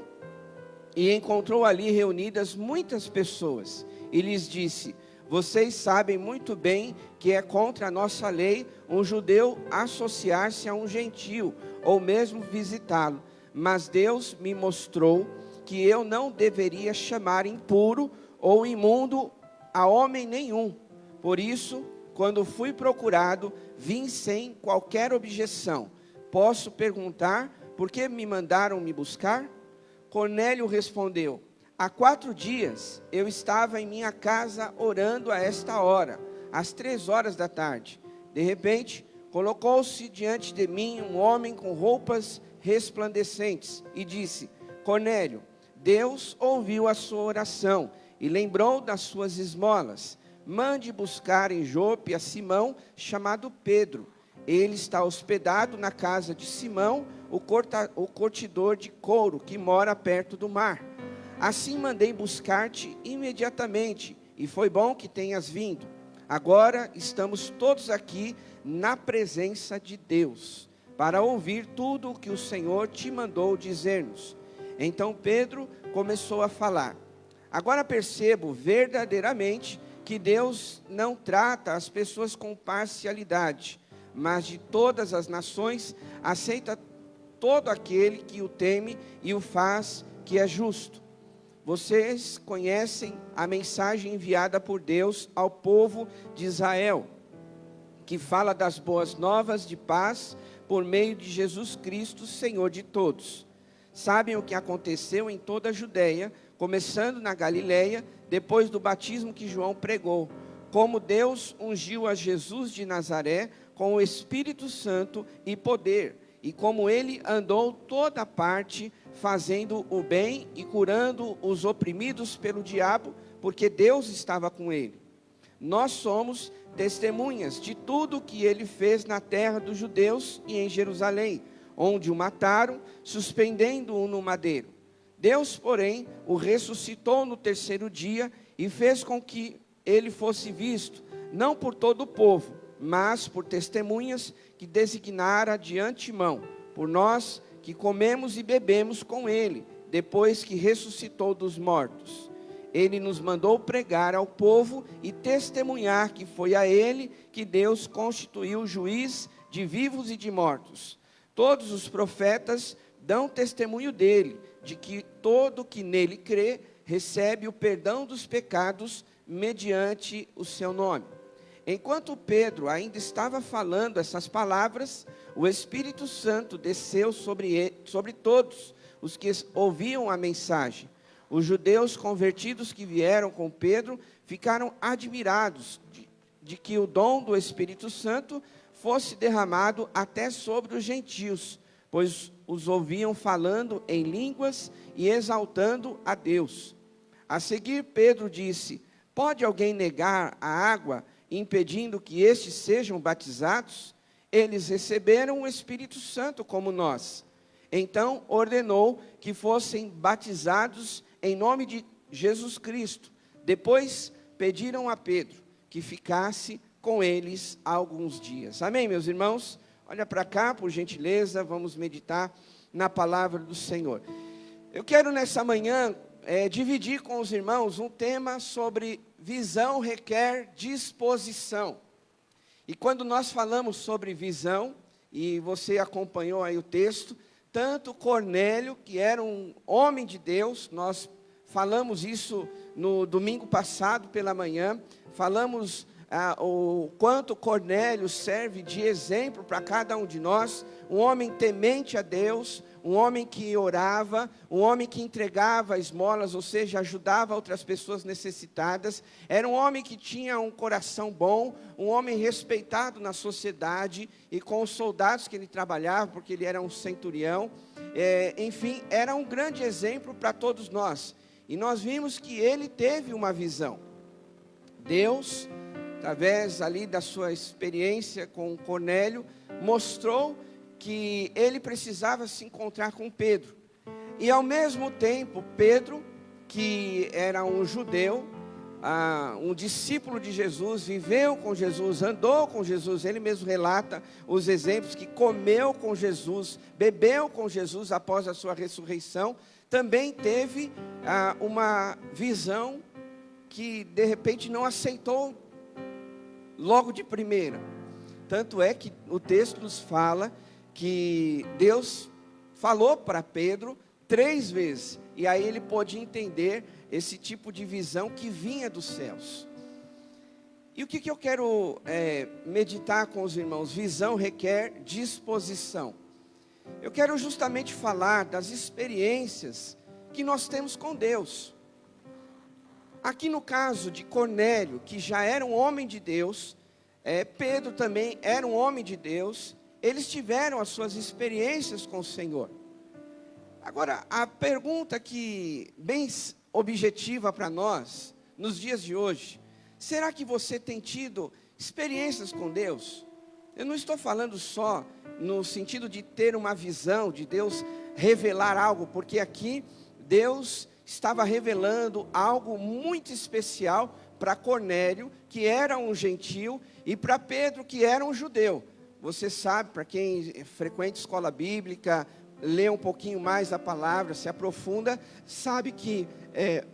e encontrou ali reunidas muitas pessoas. E lhes disse: vocês sabem muito bem que é contra a nossa lei um judeu associar-se a um gentio, ou mesmo visitá-lo. Mas Deus me mostrou que eu não deveria chamar impuro ou imundo a homem nenhum. Por isso, quando fui procurado, vim sem qualquer objeção. Posso perguntar por que me mandaram me buscar? Cornélio respondeu: há 4 dias eu estava em minha casa orando a esta hora, às 3 horas da tarde. De repente, colocou-se diante de mim um homem com roupas resplandecentes e disse: Cornélio, Deus ouviu a sua oração e lembrou das suas esmolas. Mande buscar em Jope a Simão, chamado Pedro. Ele está hospedado na casa de Simão, o curtidor de couro, que mora perto do mar. Assim mandei buscar-te imediatamente, e foi bom que tenhas vindo. Agora estamos todos aqui na presença de Deus, para ouvir tudo o que o Senhor te mandou dizer-nos. Então Pedro começou a falar: agora percebo verdadeiramente que Deus não trata as pessoas com parcialidade, mas de todas as nações aceita todo aquele que o teme e o faz que é justo. Vocês conhecem a mensagem enviada por Deus ao povo de Israel, que fala das boas novas de paz por meio de Jesus Cristo, Senhor de todos. Sabem o que aconteceu em toda a Judeia, começando na Galileia, depois do batismo que João pregou, como Deus ungiu a Jesus de Nazaré com o Espírito Santo e poder, e como ele andou toda parte, fazendo o bem e curando os oprimidos pelo diabo, porque Deus estava com ele. Nós somos testemunhas de tudo o que ele fez na terra dos judeus e em Jerusalém, onde o mataram, suspendendo-o no madeiro. Deus, porém, o ressuscitou no 3º dia e fez com que ele fosse visto, não por todo o povo, mas por testemunhas que designara de antemão, por nós que comemos e bebemos com ele, depois que ressuscitou dos mortos. Ele nos mandou pregar ao povo e testemunhar que foi a ele que Deus constituiu juiz de vivos e de mortos. Todos os profetas dão testemunho dele, de que todo que nele crê recebe o perdão dos pecados mediante o seu nome. Enquanto Pedro ainda estava falando essas palavras, o Espírito Santo desceu sobre todos os que ouviam a mensagem. Os judeus convertidos que vieram com Pedro ficaram admirados de que o dom do Espírito Santo fosse derramado até sobre os gentios, pois os ouviam falando em línguas e exaltando a Deus. A seguir, Pedro disse: pode alguém negar a água, impedindo que estes sejam batizados? Eles receberam o Espírito Santo como nós. Então ordenou que fossem batizados em nome de Jesus Cristo. Depois pediram a Pedro que ficasse com eles alguns dias. Amém, meus irmãos? Olha para cá, por gentileza, vamos meditar na palavra do Senhor. Eu quero nessa manhã dividir com os irmãos um tema sobre visão requer disposição. E quando nós falamos sobre visão, e você acompanhou aí o texto, tanto Cornélio, que era um homem de Deus, nós falamos isso no domingo passado pela manhã, falamos o quanto Cornélio serve de exemplo para cada um de nós, um homem temente a Deus, um homem que orava, um homem que entregava esmolas, ou seja, ajudava outras pessoas necessitadas. Era um homem que tinha um coração bom, um homem respeitado na sociedade e com os soldados que ele trabalhava, porque ele era um centurião. Enfim, era um grande exemplo para todos nós. E nós vimos que ele teve uma visão. Deus, através ali da sua experiência com Cornélio, mostrou que ele precisava se encontrar com Pedro. E ao mesmo tempo, Pedro, que era um judeu, um discípulo de Jesus, viveu com Jesus, andou com Jesus, ele mesmo relata os exemplos, que comeu com Jesus, bebeu com Jesus após a sua ressurreição, também teve uma visão que de repente não aceitou logo de primeira. Tanto é que o texto nos fala que Deus falou para Pedro 3 vezes, e aí ele pôde entender esse tipo de visão que vinha dos céus. E o que eu quero meditar com os irmãos? Visão requer disposição. Eu quero justamente falar das experiências que nós temos com Deus. Aqui no caso de Cornélio, que já era um homem de Deus, Pedro também era um homem de Deus, eles tiveram as suas experiências com o Senhor. Agora, a pergunta que bem objetiva para nós, nos dias de hoje, será que você tem tido experiências com Deus? Eu não estou falando só no sentido de ter uma visão, de Deus revelar algo, porque aqui Deus estava revelando algo muito especial para Cornélio, que era um gentil, e para Pedro, que era um judeu. Você sabe, para quem frequenta escola bíblica, lê um pouquinho mais a palavra, se aprofunda, sabe que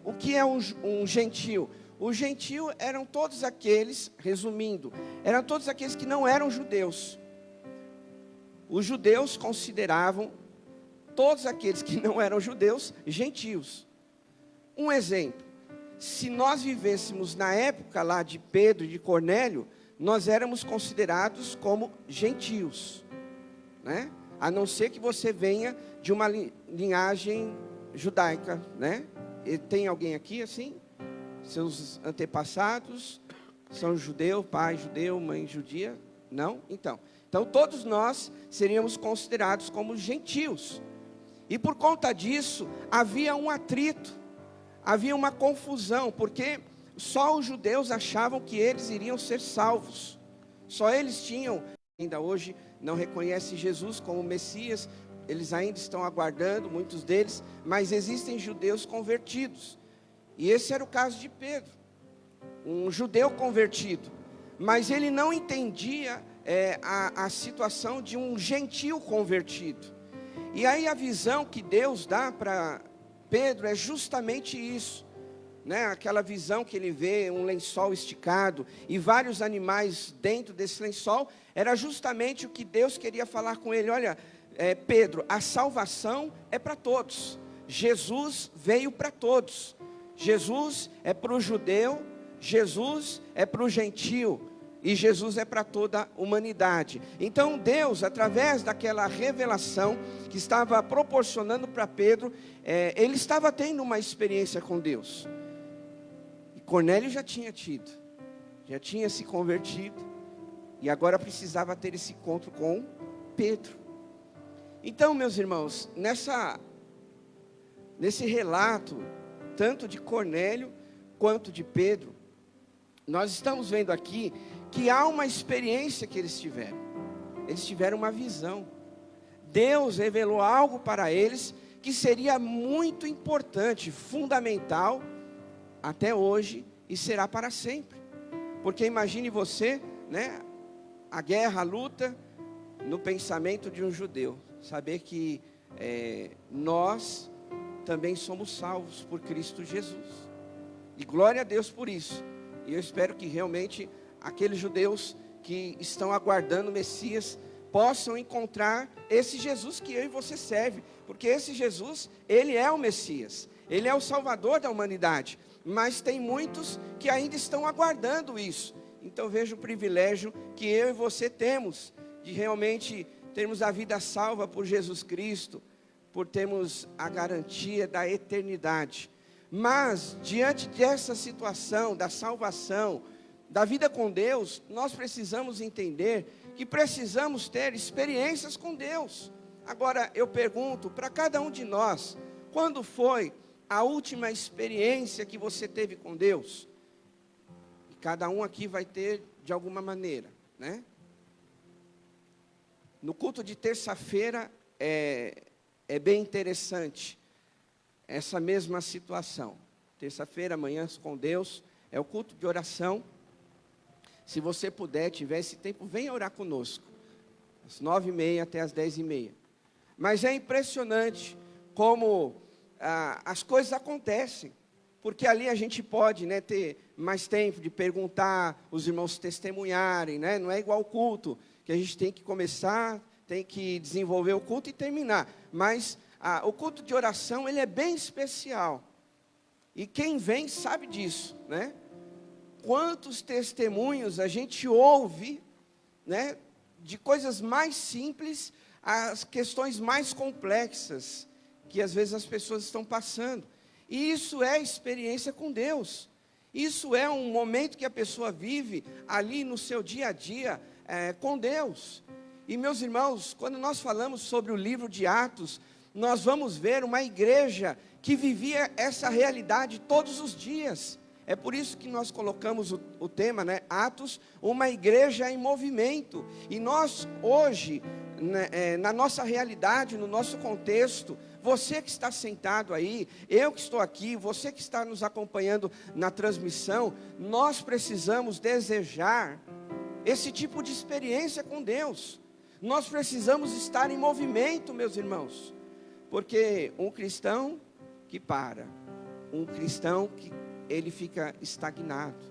o que é um gentil? O gentil eram todos aqueles, resumindo, eram todos aqueles que não eram judeus. Os judeus consideravam todos aqueles que não eram judeus gentios. Um exemplo, se nós vivêssemos na época lá de Pedro e de Cornélio, nós éramos considerados como gentios, né? A não ser que você venha de uma linhagem judaica, né? E tem alguém aqui assim? Seus antepassados são judeu, pai judeu, mãe judia? Não? Então todos nós seríamos considerados como gentios. E por conta disso, havia um atrito, havia uma confusão, porque só os judeus achavam que eles iriam ser salvos. Só eles tinham, ainda hoje, não reconhecem Jesus como Messias, eles ainda estão aguardando, muitos deles, mas existem judeus convertidos. E esse era o caso de Pedro, um judeu convertido, mas ele não entendia a situação de um gentio convertido. E aí a visão que Deus dá para Pedro é justamente isso, né? Aquela visão que ele vê, um lençol esticado e vários animais dentro desse lençol, era justamente o que Deus queria falar com ele. Olha, Pedro, a salvação é para todos, Jesus veio para todos, Jesus é para o judeu, Jesus é para o gentio, e Jesus é para toda a humanidade. Então Deus, através daquela revelação que estava proporcionando para Pedro, ele estava tendo uma experiência com Deus. E Cornélio já tinha tido, já tinha se convertido, e agora precisava ter esse encontro com Pedro. Então, meus irmãos, nesse relato, tanto de Cornélio quanto de Pedro, nós estamos vendo aqui que há uma experiência que eles tiveram. Eles tiveram uma visão. Deus revelou algo para eles que seria muito importante, fundamental, até hoje, e será para sempre. Porque imagine você, né, a guerra, a luta, no pensamento de um judeu. Saber que nós também somos salvos por Cristo Jesus. E glória a Deus por isso. E eu espero que realmente aqueles judeus que estão aguardando o Messias possam encontrar esse Jesus que eu e você serve, porque esse Jesus, ele é o Messias, ele é o Salvador da humanidade, mas tem muitos que ainda estão aguardando isso. Então veja o privilégio que eu e você temos, de realmente termos a vida salva por Jesus Cristo, por termos a garantia da eternidade. Mas diante dessa situação da salvação, da vida com Deus, nós precisamos entender que precisamos ter experiências com Deus. Agora eu pergunto para cada um de nós, quando foi a última experiência que você teve com Deus? E cada um aqui vai ter de alguma maneira, né? No culto de terça-feira é bem interessante essa mesma situação. Terça-feira, Manhãs com Deus, é o culto de oração. Se você puder, tiver esse tempo, venha orar conosco. Às 9h30 até às 10h30. Mas é impressionante como as coisas acontecem. Porque ali a gente pode, né, ter mais tempo de perguntar, os irmãos testemunharem, né? Não é igual o culto, que a gente tem que começar, tem que desenvolver o culto e terminar. Mas o culto de oração, ele é bem especial. E quem vem sabe disso, né? Quantos testemunhos a gente ouve, né, de coisas mais simples às questões mais complexas que às vezes as pessoas estão passando. E isso é experiência com Deus. Isso é um momento que a pessoa vive ali no seu dia a dia com Deus. E meus irmãos, quando nós falamos sobre o livro de Atos, nós vamos ver uma igreja que vivia essa realidade todos os dias. É por isso que nós colocamos o tema, né, Atos, uma igreja em movimento. E nós hoje, né, na nossa realidade, no nosso contexto, você que está sentado aí, eu que estou aqui, você que está nos acompanhando na transmissão, nós precisamos desejar esse tipo de experiência com Deus. Nós precisamos estar em movimento, meus irmãos. Porque um cristão que para, um cristão que ele fica estagnado,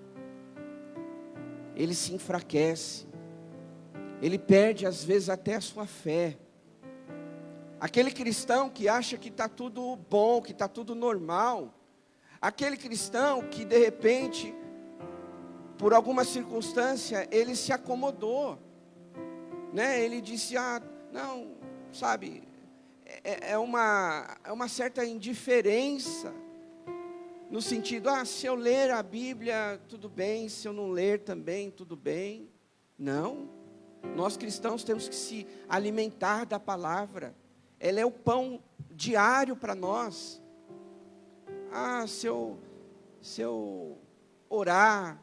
ele se enfraquece, ele perde às vezes até a sua fé. Aquele cristão que acha que está tudo bom, que está tudo normal, aquele cristão que de repente, por alguma circunstância, ele se acomodou, né? Ele disse, não, sabe, é uma certa indiferença, no sentido, se eu ler a Bíblia, tudo bem, se eu não ler também, tudo bem. Não, nós cristãos temos que se alimentar da palavra. Ela é o pão diário para nós. Se eu orar,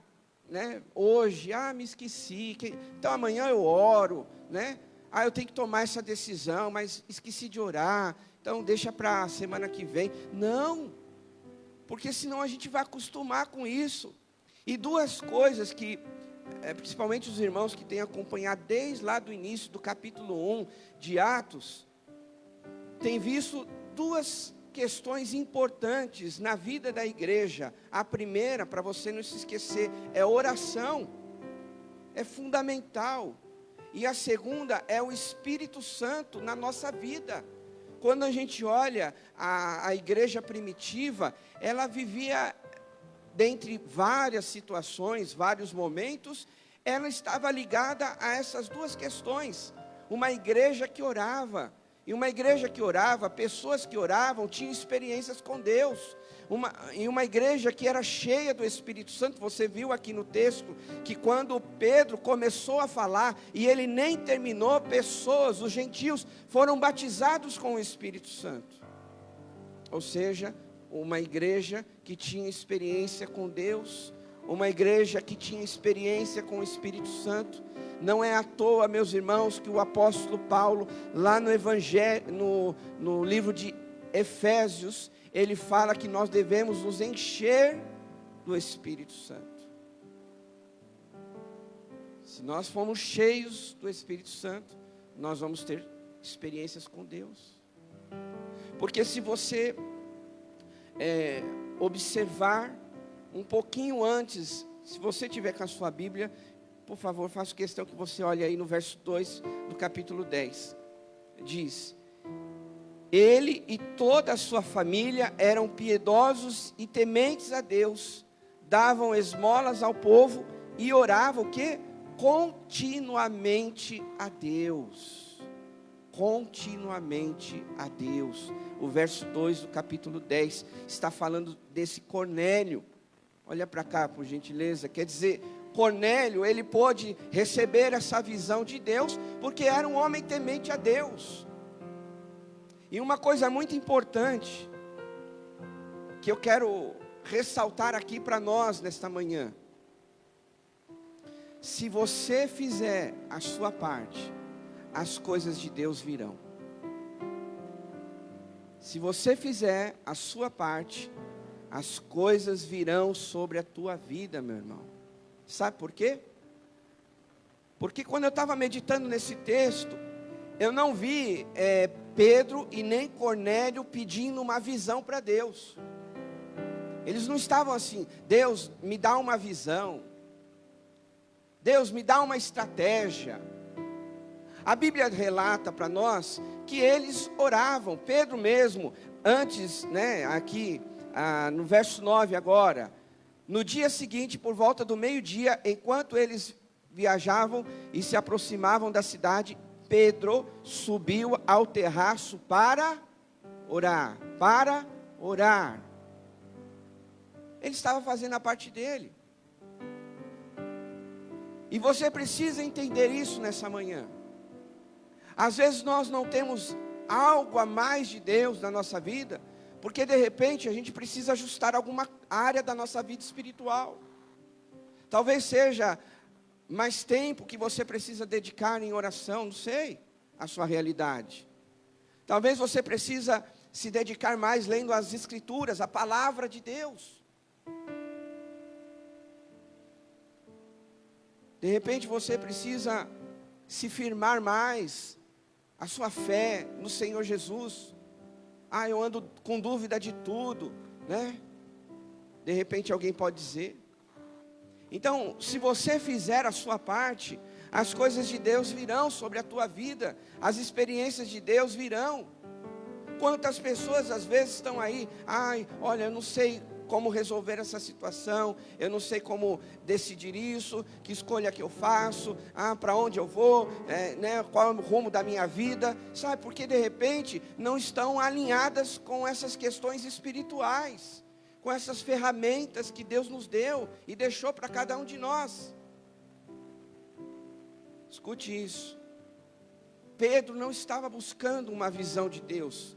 né, hoje, me esqueci, então amanhã eu oro, né? Eu tenho que tomar essa decisão, mas esqueci de orar, então deixa para a semana que vem. Não, porque senão a gente vai acostumar com isso. E duas coisas que, principalmente os irmãos que têm acompanhado desde lá do início do capítulo 1 de Atos, tem visto duas questões importantes na vida da igreja. A primeira, para você não se esquecer, é oração. É fundamental. E a segunda é o Espírito Santo na nossa vida. Quando a gente olha a igreja primitiva, ela vivia, dentre várias situações, vários momentos, ela estava ligada a essas duas questões. Uma igreja que orava. E uma igreja que orava, pessoas que oravam, tinham experiências com Deus. E uma igreja que era cheia do Espírito Santo. Você viu aqui no texto, que quando Pedro começou a falar, e ele nem terminou, pessoas, os gentios, foram batizados com o Espírito Santo. Ou seja, uma igreja que tinha experiência com Deus, uma igreja que tinha experiência com o Espírito Santo. Não é à toa, meus irmãos, que o apóstolo Paulo, lá no Evangelho, no livro de Efésios, ele fala que nós devemos nos encher do Espírito Santo. Se nós formos cheios do Espírito Santo, nós vamos ter experiências com Deus. Porque se você observar um pouquinho antes, se você tiver com a sua Bíblia, por favor, faço questão que você olhe aí no verso 2 do capítulo 10. Diz: ele e toda a sua família eram piedosos e tementes a Deus, davam esmolas ao povo e oravam o quê? Continuamente a Deus. Continuamente a Deus. O verso 2 do capítulo 10 está falando desse Cornélio. Olha para cá, por gentileza. Quer dizer, Cornélio, ele pôde receber essa visão de Deus, porque era um homem temente a Deus. E uma coisa muito importante, que eu quero ressaltar aqui para nós nesta manhã. Se você fizer a sua parte, as coisas de Deus virão. Se você fizer a sua parte, as coisas virão sobre a tua vida, meu irmão. Sabe por quê? Porque quando eu estava meditando nesse texto, eu não vi Pedro e nem Cornélio pedindo uma visão para Deus. Eles não estavam assim: Deus, me dá uma visão. Deus, me dá uma estratégia. A Bíblia relata para nós que eles oravam. Pedro mesmo, antes, aqui no verso 9 agora, no dia seguinte, por volta do meio-dia, enquanto eles viajavam e se aproximavam da cidade, Pedro subiu ao terraço para orar. Ele estava fazendo a parte dele. E você precisa entender isso nessa manhã. Às vezes nós não temos algo a mais de Deus na nossa vida, porque de repente a gente precisa ajustar alguma área da nossa vida espiritual. Talvez seja mais tempo que você precisa dedicar em oração, não sei a sua realidade. Talvez você precisa se dedicar mais lendo as Escrituras, a palavra de Deus. De repente você precisa se firmar mais a sua fé no Senhor Jesus. Eu ando com dúvida de tudo, né? De repente alguém pode dizer. Então, se você fizer a sua parte, as coisas de Deus virão sobre a tua vida, as experiências de Deus virão. Quantas pessoas às vezes estão aí, olha, eu não sei como resolver essa situação, eu não sei como decidir isso, que escolha que eu faço, para onde eu vou, qual é o rumo da minha vida, sabe, porque de repente não estão alinhadas com essas questões espirituais, com essas ferramentas que Deus nos deu e deixou para cada um de nós. Escute isso. Pedro não estava buscando uma visão de Deus,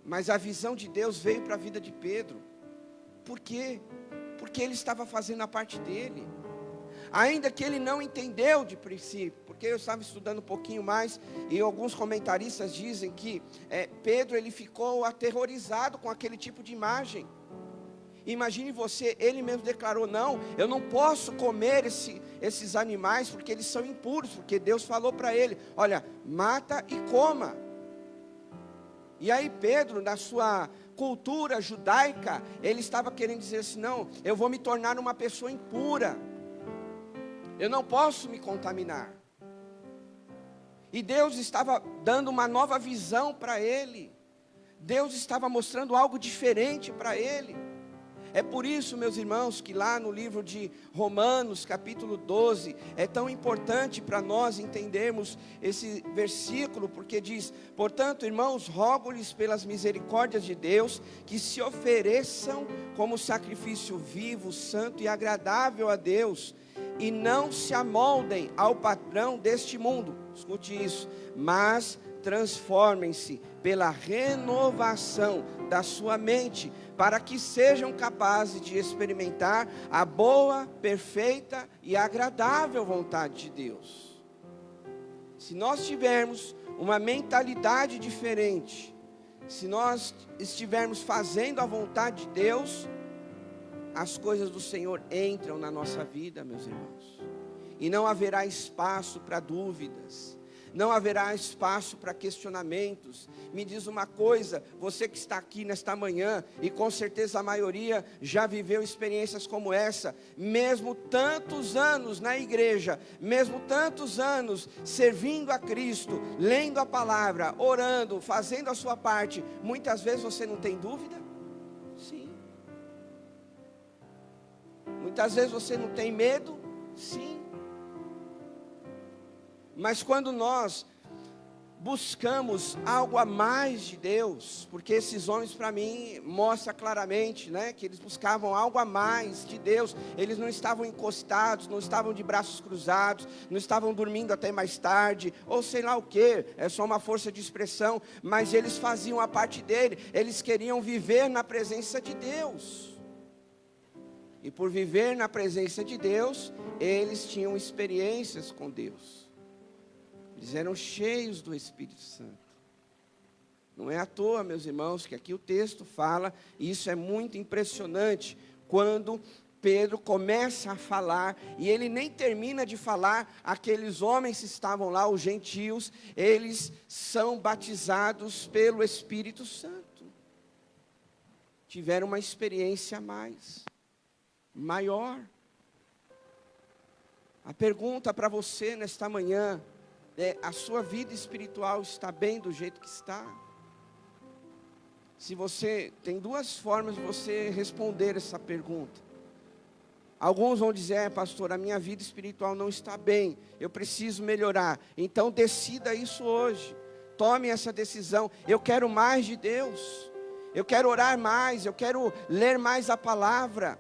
mas a visão de Deus veio para a vida de Pedro. Por quê? Porque ele estava fazendo a parte dele. Ainda que ele não entendeu de princípio, porque eu estava estudando um pouquinho mais, e alguns comentaristas dizem que Pedro ele ficou aterrorizado com aquele tipo de imagem. Imagine você, ele mesmo declarou: não, eu não posso comer esses animais porque eles são impuros, porque Deus falou para ele: olha, mata e coma. E aí Pedro, na sua cultura judaica, ele estava querendo dizer assim: não, eu vou me tornar uma pessoa impura, eu não posso me contaminar. E Deus estava dando uma nova visão para ele, Deus estava mostrando algo diferente para ele. É por isso, meus irmãos, que lá no livro de Romanos, capítulo 12, é tão importante para nós entendermos esse versículo, porque diz: portanto, irmãos, rogo-lhes pelas misericórdias de Deus, que se ofereçam como sacrifício vivo, santo e agradável a Deus, e não se amoldem ao padrão deste mundo. Escute isso: mas transformem-se pela renovação da sua mente, para que sejam capazes de experimentar a boa, perfeita e agradável vontade de Deus. Se nós tivermos uma mentalidade diferente, se nós estivermos fazendo a vontade de Deus, as coisas do Senhor entram na nossa vida, meus irmãos, e não haverá espaço para dúvidas, não haverá espaço para questionamentos. Me diz uma coisa, você que está aqui nesta manhã, e com certeza a maioria já viveu experiências como essa, mesmo tantos anos na igreja, mesmo tantos anos servindo a Cristo, lendo a palavra, orando, fazendo a sua parte, muitas vezes você não tem dúvida? Sim. Muitas vezes você não tem medo? Sim. Mas quando nós buscamos algo a mais de Deus, porque esses homens para mim mostram claramente, que eles buscavam algo a mais de Deus. Eles não estavam encostados, não estavam de braços cruzados, não estavam dormindo até mais tarde, ou sei lá o que, é só uma força de expressão, mas eles faziam a parte dele, eles queriam viver na presença de Deus. E por viver na presença de Deus, eles tinham experiências com Deus. Eles eram cheios do Espírito Santo. Não é à toa, meus irmãos, que aqui o texto fala, e isso é muito impressionante, quando Pedro começa a falar, e ele nem termina de falar, aqueles homens que estavam lá, os gentios, eles são batizados pelo Espírito Santo. Tiveram uma experiência maior. A pergunta para você nesta manhã é: a sua vida espiritual está bem do jeito que está? Se você tem duas formas de você responder essa pergunta. Alguns vão dizer: pastor, a minha vida espiritual não está bem, eu preciso melhorar. Então decida isso hoje, tome essa decisão. Eu quero mais de Deus, eu quero orar mais, eu quero ler mais a palavra,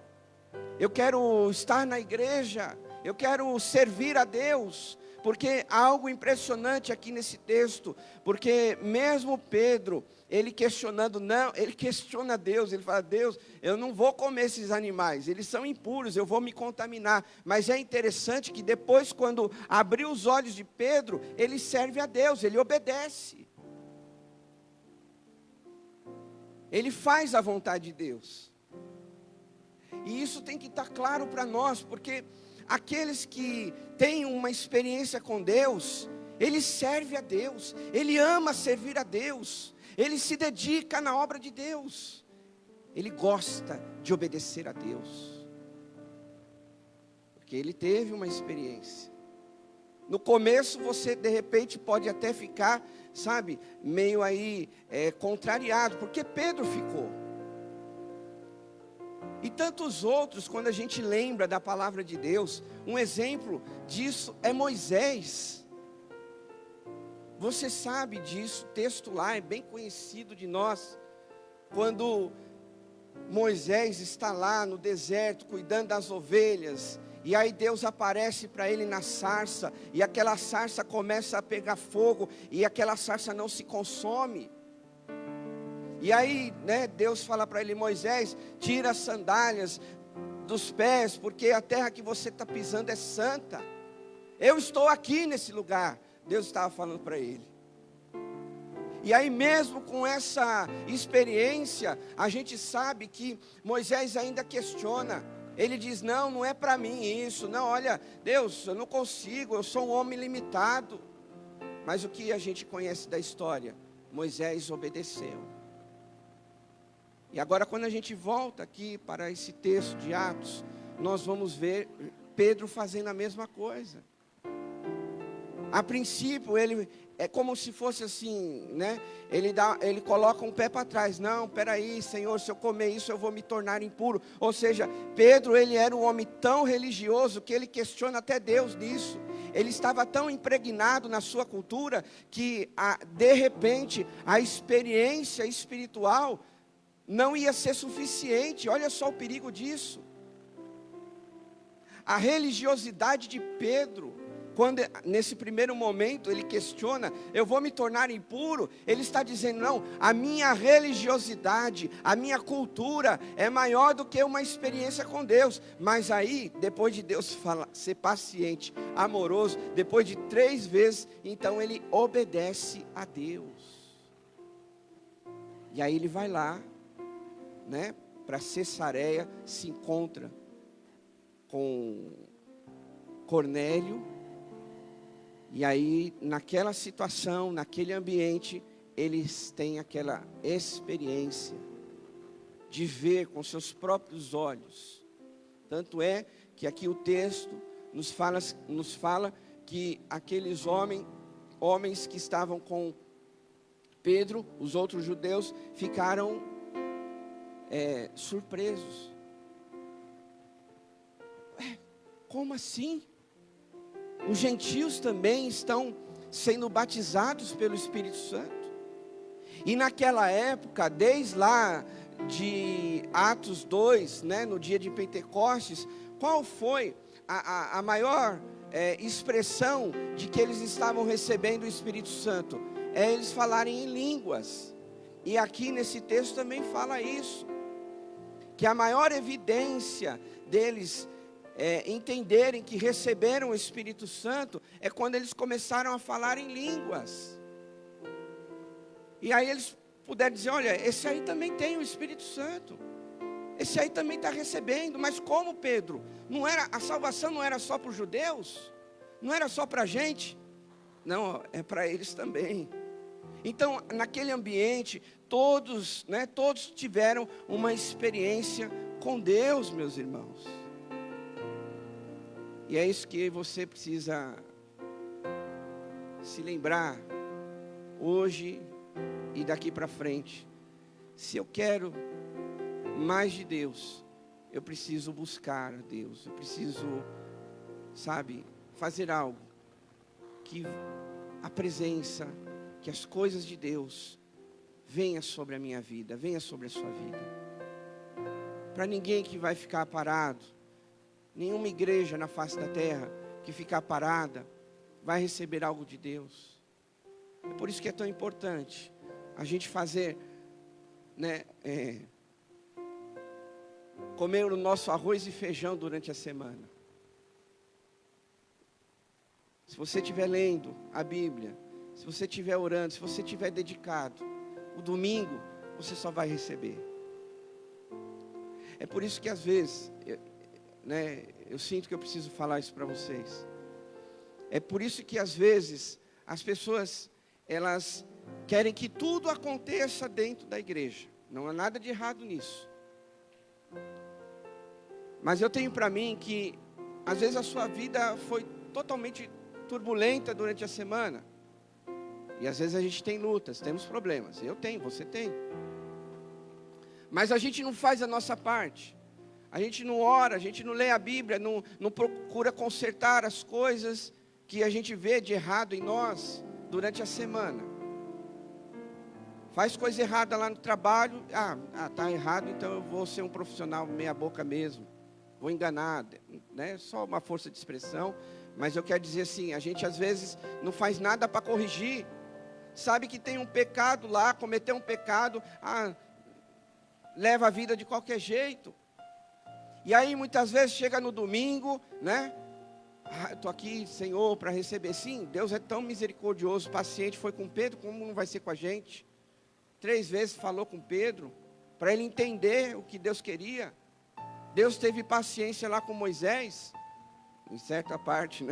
eu quero estar na igreja, eu quero servir a Deus. Porque há algo impressionante aqui nesse texto, porque mesmo Pedro, ele questionando, ele questiona Deus, ele fala: Deus, eu não vou comer esses animais, eles são impuros, eu vou me contaminar. Mas é interessante que depois, quando abriu os olhos de Pedro, ele serve a Deus, ele obedece. Ele faz a vontade de Deus. E isso tem que estar claro para nós, porque aqueles que têm uma experiência com Deus, ele serve a Deus, ele ama servir a Deus, ele se dedica na obra de Deus, ele gosta de obedecer a Deus, porque ele teve uma experiência. No começo você de repente pode até ficar, meio aí contrariado, porque Pedro ficou. E tantos outros, quando a gente lembra da palavra de Deus, um exemplo disso é Moisés. Você sabe disso, o texto lá é bem conhecido de nós. Quando Moisés está lá no deserto, cuidando das ovelhas, e aí Deus aparece para ele na sarça, e aquela sarça começa a pegar fogo, e aquela sarça não se consome. E aí, Deus fala para ele: Moisés, tira as sandálias dos pés, porque a terra que você está pisando é santa. Eu estou aqui nesse lugar. Deus estava falando para ele. E aí mesmo com essa experiência, a gente sabe que Moisés ainda questiona. Ele diz: não é para mim isso. Não, olha, Deus, eu não consigo, eu sou um homem limitado. Mas o que a gente conhece da história? Moisés obedeceu. E agora, quando a gente volta aqui para esse texto de Atos, nós vamos ver Pedro fazendo a mesma coisa. A princípio, ele é como se fosse assim, ele coloca um pé para trás. Não, peraí, Senhor, se eu comer isso, eu vou me tornar impuro. Ou seja, Pedro, ele era um homem tão religioso que ele questiona até Deus nisso. Ele estava tão impregnado na sua cultura que, de repente, a experiência espiritual não ia ser suficiente. Olha só o perigo disso. A religiosidade de Pedro, quando nesse primeiro momento ele questiona: eu vou me tornar impuro, ele está dizendo: não, a minha religiosidade, a minha cultura é maior do que uma experiência com Deus. Mas aí, depois de Deus falar, ser paciente, amoroso, depois de 3 vezes, então ele obedece a Deus. E aí ele vai lá, para Cesareia, se encontra com Cornélio, e aí naquela situação, naquele ambiente, eles têm aquela experiência de ver com seus próprios olhos. Tanto é que aqui o texto nos fala que aqueles homens que estavam com Pedro, os outros judeus, ficaram surpresos. Como assim? Os gentios também estão sendo batizados pelo Espírito Santo? E naquela época, desde lá de Atos 2, no dia de Pentecostes, qual foi a maior expressão de que eles estavam recebendo o Espírito Santo? É eles falarem em línguas. E aqui nesse texto também fala isso, que a maior evidência deles entenderem que receberam o Espírito Santo, é quando eles começaram a falar em línguas. E aí eles puderam dizer, olha, esse aí também tem o Espírito Santo. Esse aí também está recebendo. Mas como, Pedro? A salvação não era só para os judeus? Não era só para a gente? Não, é para eles também. Então, naquele ambiente, todos tiveram uma experiência com Deus, meus irmãos. E é isso que você precisa se lembrar hoje e daqui para frente. Se eu quero mais de Deus, eu preciso buscar a Deus. Eu preciso, fazer algo que a presença, que as coisas de Deus venha sobre a minha vida, venha sobre a sua vida. Para ninguém que vai ficar parado, nenhuma igreja na face da terra que ficar parada vai receber algo de Deus. É por isso que é tão importante a gente fazer, comer o nosso arroz e feijão durante a semana. Se você estiver lendo a Bíblia, se você estiver orando, se você estiver dedicado, o domingo você só vai receber. É por isso que às vezes, eu sinto que eu preciso falar isso para vocês. É por isso que às vezes as pessoas, elas querem que tudo aconteça dentro da igreja. Não há nada de errado nisso. Mas eu tenho para mim que às vezes a sua vida foi totalmente turbulenta durante a semana. E às vezes a gente tem lutas, temos problemas. Eu tenho, você tem. Mas a gente não faz a nossa parte. A gente não ora, a gente não lê a Bíblia, não procura consertar as coisas que a gente vê de errado em nós durante a semana. Faz coisa errada lá no trabalho, tá errado, então eu vou ser um profissional meia boca mesmo. Vou enganar, só uma força de expressão. Mas eu quero dizer assim, a gente às vezes não faz nada para corrigir. Sabe que tem um pecado lá, cometeu um pecado, leva a vida de qualquer jeito. E aí muitas vezes chega no domingo, estou aqui, Senhor, para receber. Sim, Deus é tão misericordioso, paciente, foi com Pedro, como não vai ser com a gente? 3 vezes falou com Pedro, para ele entender o que Deus queria. Deus teve paciência lá com Moisés, em certa parte,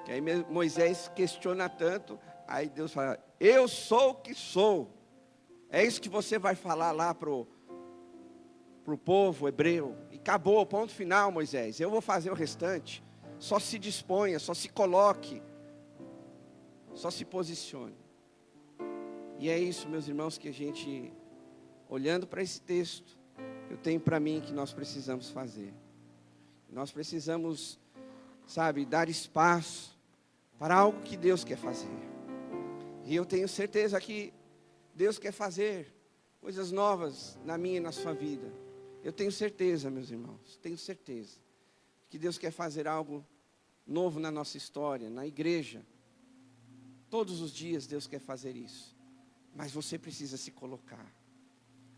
Que aí Moisés questiona tanto, aí Deus fala, eu sou o que sou. É isso que você vai falar lá pro povo hebreu. E acabou, ponto final, Moisés. Eu vou fazer o restante. Só se disponha, só se coloque, só se posicione. E é isso, meus irmãos, que a gente, olhando para esse texto, eu tenho para mim que nós precisamos fazer. Nós precisamos, dar espaço para algo que Deus quer fazer. E eu tenho certeza que Deus quer fazer coisas novas na minha e na sua vida. Eu tenho certeza, meus irmãos, tenho certeza que Deus quer fazer algo novo na nossa história, na igreja. Todos os dias Deus quer fazer isso. Mas você precisa se colocar.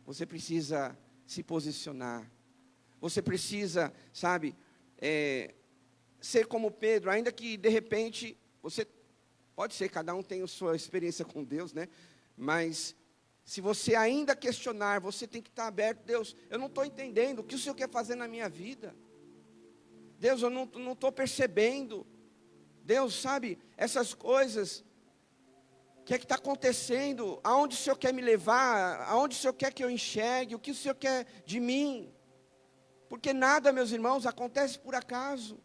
Você precisa se posicionar. Você precisa, ser como Pedro, ainda que de repente, pode ser, cada um tem a sua experiência com Deus, Mas, se você ainda questionar, você tem que estar aberto. Deus, eu não estou entendendo o que o Senhor quer fazer na minha vida. Deus, eu não estou percebendo. Deus, essas coisas, o que é que está acontecendo? Aonde o Senhor quer me levar? Aonde o Senhor quer que eu enxergue? O que o Senhor quer de mim? Porque nada, meus irmãos, acontece por acaso.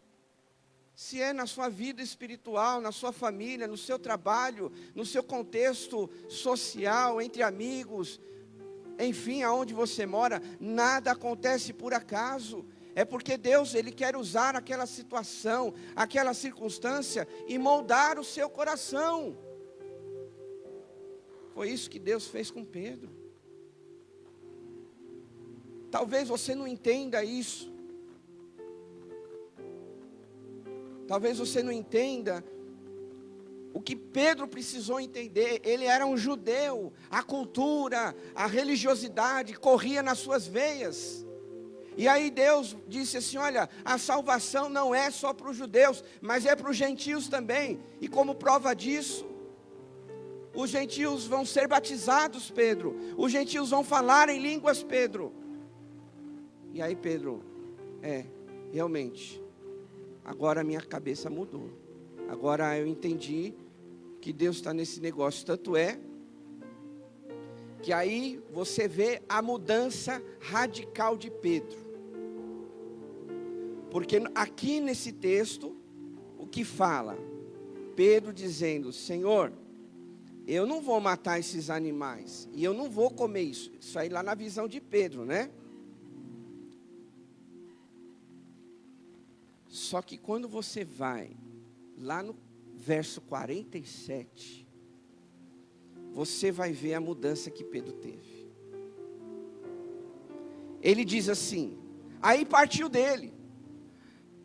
Se é na sua vida espiritual, na sua família, no seu trabalho, no seu contexto social, entre amigos, enfim, aonde você mora, nada acontece por acaso. É porque Deus, Ele quer usar aquela situação, aquela circunstância e moldar o seu coração. Foi isso que Deus fez com Pedro. Talvez você não entenda isso. Talvez você não entenda o que Pedro precisou entender. Ele era um judeu, a cultura, a religiosidade corria nas suas veias. E aí Deus disse assim, olha, a salvação não é só para os judeus, mas é para os gentios também. E como prova disso, os gentios vão ser batizados, Pedro. Os gentios vão falar em línguas, Pedro. E aí Pedro, realmente, agora a minha cabeça mudou. Agora eu entendi que Deus está nesse negócio. Tanto é que aí você vê a mudança radical de Pedro. Porque aqui nesse texto, o que fala? Pedro dizendo, Senhor, eu não vou matar esses animais, e eu não vou comer isso. Isso aí lá na visão de Pedro, né? Só que quando você vai lá no verso 47, você vai ver a mudança que Pedro teve. Ele diz assim, aí partiu dele,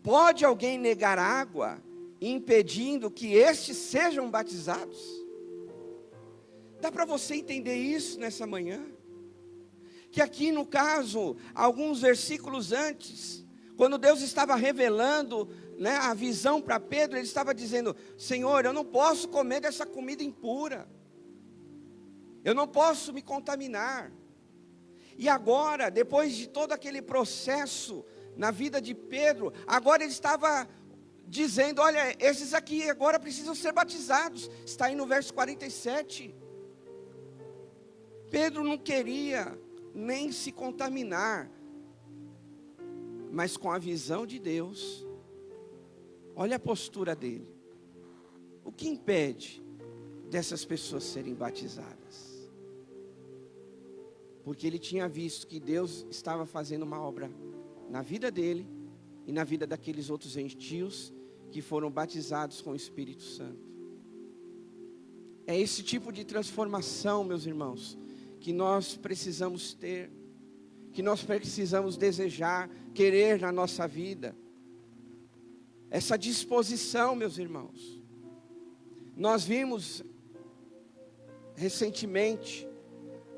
pode alguém negar água, impedindo que estes sejam batizados? Dá para você entender isso nessa manhã? Que aqui no caso, alguns versículos antes, quando Deus estava revelando, né, a visão para Pedro, ele estava dizendo, Senhor, eu não posso comer dessa comida impura. Eu não posso me contaminar. E agora, depois de todo aquele processo na vida de Pedro, agora ele estava dizendo, olha, esses aqui agora precisam ser batizados. Está aí no verso 47. Pedro não queria nem se contaminar, mas com a visão de Deus, olha a postura dele. O que impede dessas pessoas serem batizadas? Porque ele tinha visto que Deus estava fazendo uma obra na vida dele e na vida daqueles outros gentios que foram batizados com o Espírito Santo. É esse tipo de transformação, meus irmãos, que nós precisamos ter, que nós precisamos desejar, querer na nossa vida. Essa disposição, meus irmãos. Nós vimos recentemente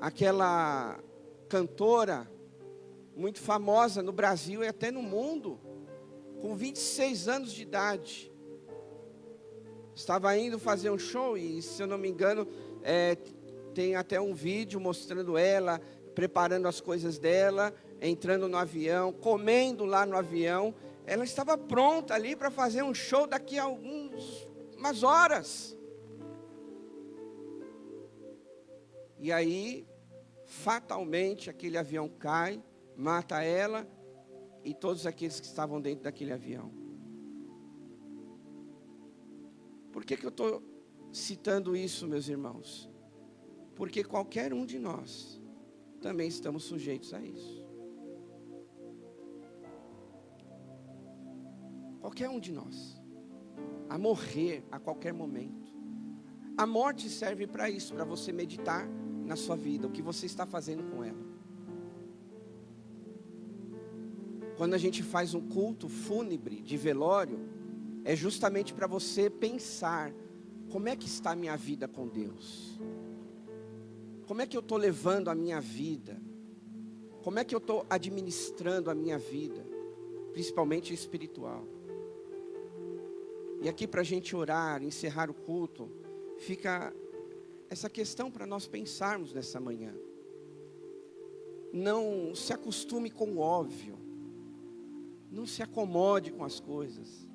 aquela cantora muito famosa no Brasil e até no mundo, com 26 anos de idade. Estava indo fazer um show e, se eu não me engano, tem até um vídeo mostrando ela, preparando as coisas dela, entrando no avião, comendo lá no avião. Ela estava pronta ali para fazer um show daqui a umas horas. E aí, fatalmente, aquele avião cai, mata ela e todos aqueles que estavam dentro daquele avião. Por que eu estou citando isso, meus irmãos? Porque qualquer um de nós também estamos sujeitos a isso. Qualquer um de nós. A morrer a qualquer momento. A morte serve para isso, para você meditar na sua vida, o que você está fazendo com ela. Quando a gente faz um culto fúnebre de velório, é justamente para você pensar, como é que está a minha vida com Deus? Como é que eu estou levando a minha vida? Como é que eu estou administrando a minha vida? Principalmente espiritual. E aqui para a gente orar, encerrar o culto, fica essa questão para nós pensarmos nessa manhã. Não se acostume com o óbvio. Não se acomode com as coisas.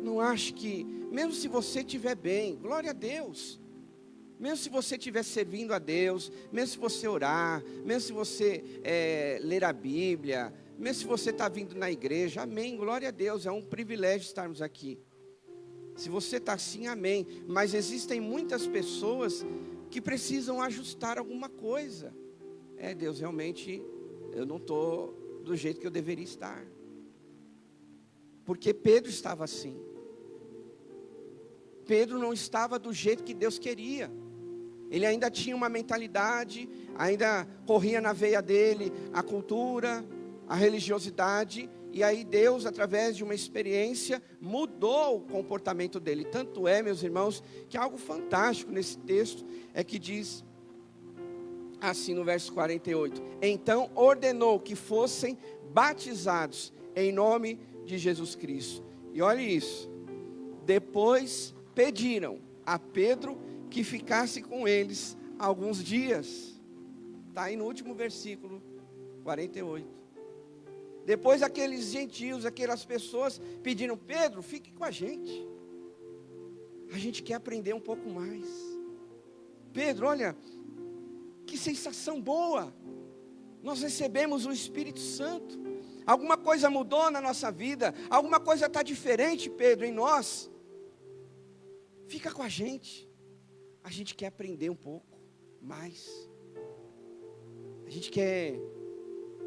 Não ache que, mesmo se você estiver bem, glória a Deus. Mesmo se você estiver servindo a Deus, mesmo se você orar, mesmo se você ler a Bíblia, mesmo se você está vindo na igreja, amém, glória a Deus, é um privilégio estarmos aqui. Se você está assim, amém. Mas existem muitas pessoas que precisam ajustar alguma coisa. Deus, realmente, eu não estou do jeito que eu deveria estar. Porque Pedro estava assim. Pedro não estava do jeito que Deus queria. Ele ainda tinha uma mentalidade, ainda corria na veia dele a cultura, a religiosidade. E aí Deus, através de uma experiência, mudou o comportamento dele. Tanto é, meus irmãos, que algo fantástico nesse texto é que diz assim no verso 48. Então ordenou que fossem batizados em nome de Jesus Cristo. E olha isso. Depois pediram a Pedro que ficasse com eles alguns dias. Está aí no último versículo 48. Depois aqueles gentios, aquelas pessoas pediram: Pedro, fique com a gente. A gente quer aprender um pouco mais. Pedro, olha, que sensação boa. Nós recebemos o Espírito Santo. Alguma coisa mudou na nossa vida. Alguma coisa está diferente, Pedro, em nós. Fica com a gente. A gente quer aprender um pouco mais. A gente quer,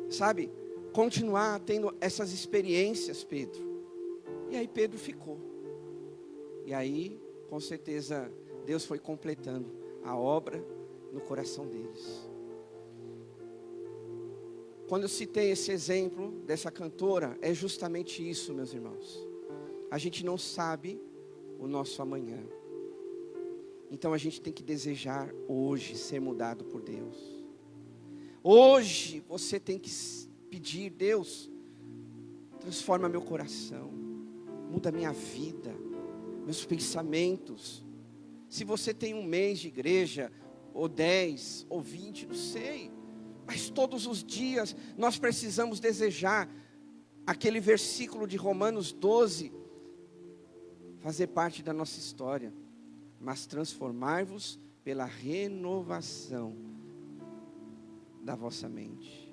sabe, continuar tendo essas experiências, Pedro. E aí Pedro ficou. E aí, com certeza, Deus foi completando a obra no coração deles. Quando eu citei esse exemplo dessa cantora, é justamente isso, meus irmãos. A gente não sabe o nosso amanhã. Então a gente tem que desejar hoje ser mudado por Deus. Hoje você tem que pedir: Deus, transforma meu coração, muda minha vida, meus pensamentos. Se você tem um mês de igreja, ou 10, ou 20, não sei, mas todos os dias nós precisamos desejar aquele versículo de Romanos 12 fazer parte da nossa história. Mas transformai-vos pela renovação da vossa mente,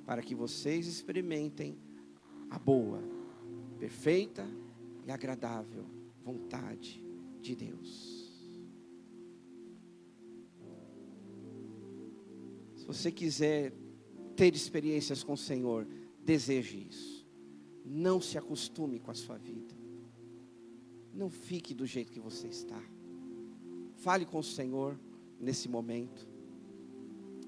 para que vocês experimentem a boa, perfeita e agradável vontade de Deus. Se você quiser ter experiências com o Senhor, deseje isso. Não se acostume com a sua vida. Não fique do jeito que você está. Fale com o Senhor nesse momento.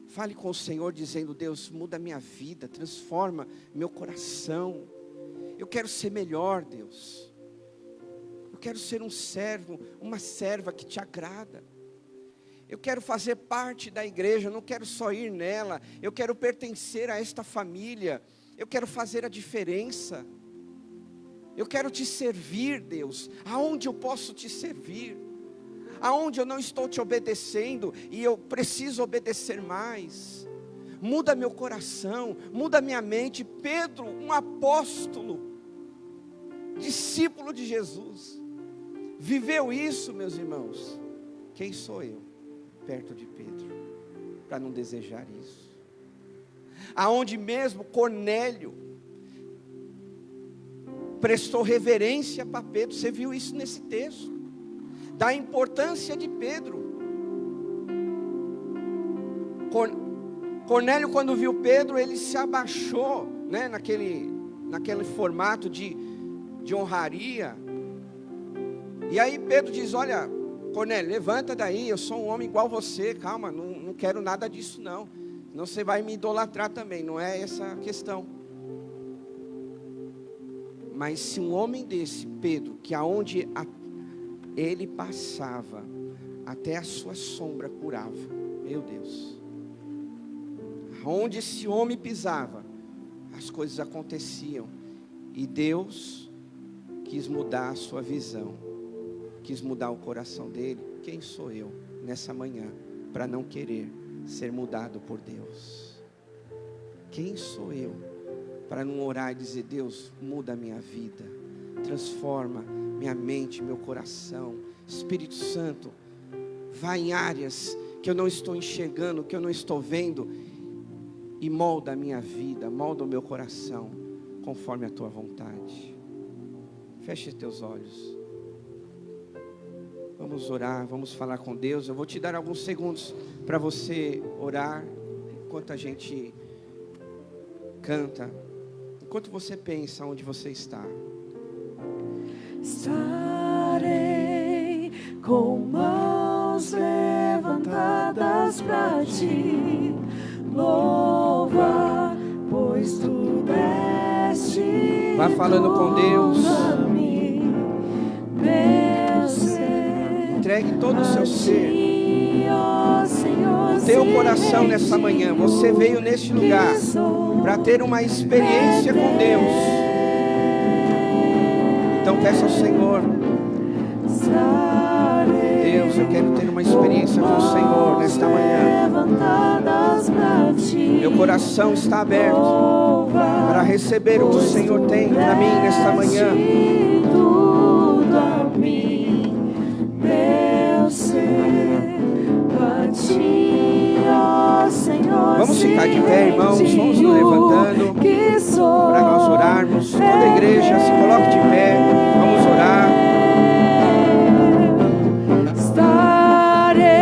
Fale com o Senhor dizendo: Deus, muda minha vida, transforma meu coração. Eu quero ser melhor, Deus. Eu quero ser um servo, uma serva que te agrada. Eu quero fazer parte da igreja, eu não quero só ir nela. Eu quero pertencer a esta família. Eu quero fazer a diferença. Eu quero te servir, Deus. Aonde eu posso te servir? Aonde eu não estou te obedecendo e eu preciso obedecer mais? Muda meu coração, muda minha mente. Pedro, um apóstolo, discípulo de Jesus, viveu isso, meus irmãos. Quem sou eu perto de Pedro para não desejar isso? Aonde mesmo Cornélio prestou reverência para Pedro. Você viu isso nesse texto, da importância de Pedro. Cornélio, quando viu Pedro, ele se abaixou, né, naquele formato de honraria. E aí Pedro diz: olha, Cornélio, levanta daí, eu sou um homem igual você, calma, não quero nada disso não. Senão você vai me idolatrar também, não é essa a questão. Mas se um homem desse, Pedro, que aonde ele passava, até a sua sombra curava, meu Deus, onde esse homem pisava, as coisas aconteciam. E Deus quis mudar a sua visão, quis mudar o coração dele. Quem sou eu nessa manhã para não querer ser mudado por Deus? Quem sou eu para não orar e dizer: Deus, muda a minha vida, transforma minha mente, meu coração. Espírito Santo, vai em áreas que eu não estou enxergando, que eu não estou vendo, e molda a minha vida, molda o meu coração conforme a tua vontade. Feche teus olhos. Vamos orar, vamos falar com Deus. Eu vou te dar alguns segundos para você orar, enquanto a gente canta, enquanto você pensa onde você está. Estarei com mãos levantadas para ti louvar, pois tu deste. Vai falando com Deus. Meu ser, entregue todo o seu ser. o teu coração nessa manhã. Você veio neste lugar para ter uma experiência com Deus. Então peça ao Senhor: Deus, eu quero ter uma experiência com o Senhor nesta manhã. Meu coração está aberto para receber o que o Senhor tem para mim nesta manhã. Vamos ficar de pé, irmãos. Vamos nos levantando para nós orarmos. Toda a igreja se coloque de pé. Vamos orar. Estarei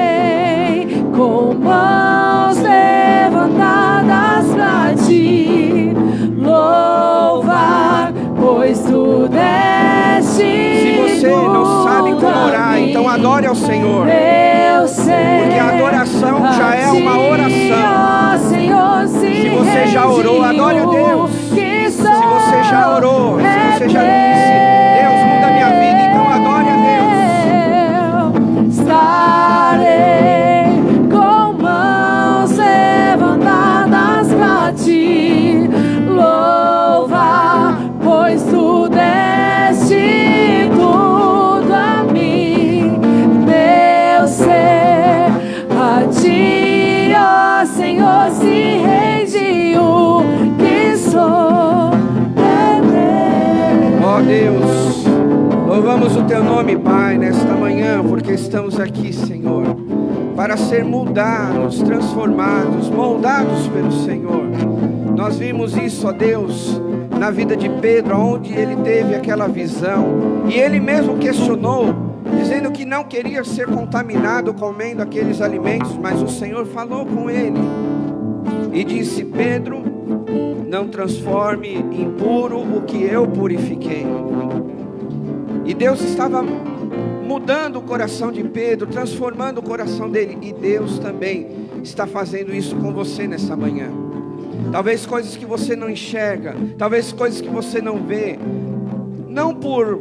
com mãos levantadas pra ti louvar, pois tu deste. Se você não sabe como orar, então adore ao Senhor. Porque a adoração já é uma oração. Se você já orou, adore a Deus. Se você já orou, se você já disse: Deus, muda minha vida, então adore a Deus. Estarei com mãos levantadas pra ti louvar, pois tu deste tudo a mim, meu ser. A ti, ó Senhor, se rende o que sou. Ó Deus, louvamos o teu nome, Pai, nesta manhã, porque estamos aqui, Senhor, para ser mudados, transformados, moldados pelo Senhor. Nós vimos isso, ó Deus, na vida de Pedro, onde ele teve aquela visão, e ele mesmo questionou, dizendo que não queria ser contaminado comendo aqueles alimentos, mas o Senhor falou com ele e disse: Pedro, não transforme impuro o que eu purifiquei. E Deus estava mudando o coração de Pedro, transformando o coração dele, e Deus também está fazendo isso com você nessa manhã. Talvez coisas que você não enxerga, talvez coisas que você não vê, não por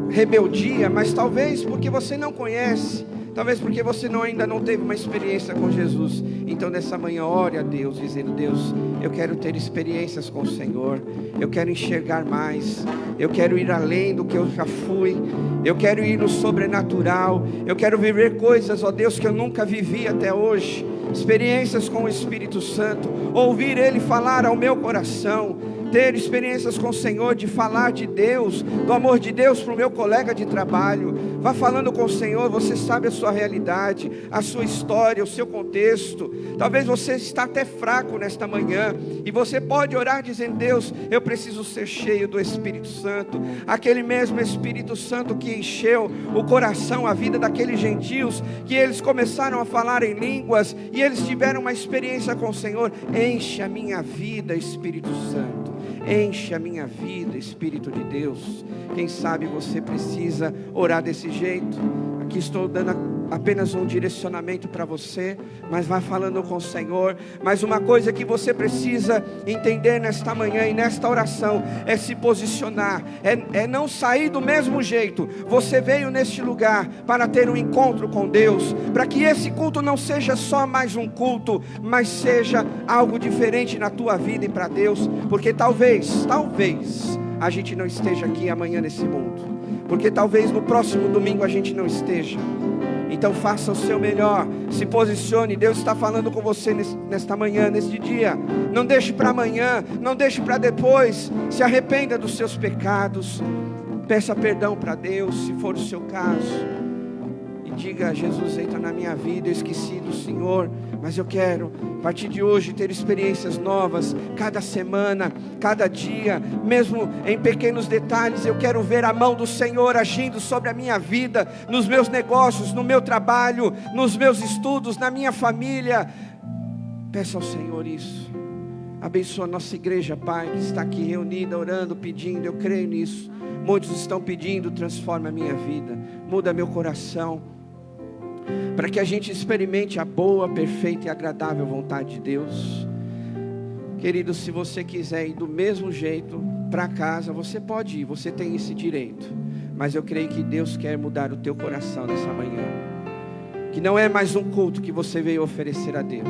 rebeldia, mas talvez porque você não conhece, talvez porque você ainda não teve uma experiência com Jesus. Então nessa manhã ore a Deus, dizendo: Deus, eu quero ter experiências com o Senhor, eu quero enxergar mais, eu quero ir além do que eu já fui, eu quero ir no sobrenatural, eu quero viver coisas, ó Deus, que eu nunca vivi até hoje, experiências com o Espírito Santo, ouvir Ele falar ao meu coração, ter experiências com o Senhor, de falar de Deus, do amor de Deus para o meu colega de trabalho. Vá falando com o Senhor. Você sabe a sua realidade, a sua história, o seu contexto. Talvez você está até fraco nesta manhã, e você pode orar dizendo: Deus, eu preciso ser cheio do Espírito Santo, aquele mesmo Espírito Santo que encheu o coração, a vida daqueles gentios, que eles começaram a falar em línguas, e eles tiveram uma experiência com o Senhor. Enche a minha vida, Espírito Santo, enche a minha vida, Espírito de Deus. Quem sabe você precisa orar desse jeito. Aqui estou dando apenas um direcionamento para você, mas vai falando com o Senhor. Mas uma coisa que você precisa entender nesta manhã e nesta oração é se posicionar, é não sair do mesmo jeito. Você veio neste lugar para ter um encontro com Deus, para que esse culto não seja só mais um culto, mas seja algo diferente na tua vida e para Deus. Porque talvez a gente não esteja aqui amanhã nesse mundo, porque talvez no próximo domingo a gente não esteja. Então faça o seu melhor, se posicione. Deus está falando com você nesta manhã, neste dia. Não deixe para amanhã, não deixe para depois. Se arrependa dos seus pecados, peça perdão para Deus, se for o seu caso, e diga: Jesus, entra na minha vida, eu esqueci do Senhor, mas eu quero, a partir de hoje, ter experiências novas, cada semana, cada dia, mesmo em pequenos detalhes. Eu quero ver a mão do Senhor agindo sobre a minha vida, nos meus negócios, no meu trabalho, nos meus estudos, na minha família. Peça ao Senhor isso. Abençoa a nossa igreja, Pai, que está aqui reunida, orando, pedindo. Eu creio nisso. Muitos estão pedindo: transforma a minha vida, muda meu coração, para que a gente experimente a boa, perfeita e agradável vontade de Deus. Querido, se você quiser ir do mesmo jeito para casa, você pode ir, você tem esse direito. Mas eu creio que Deus quer mudar o teu coração nessa manhã. que não é mais um culto que você veio oferecer a Deus.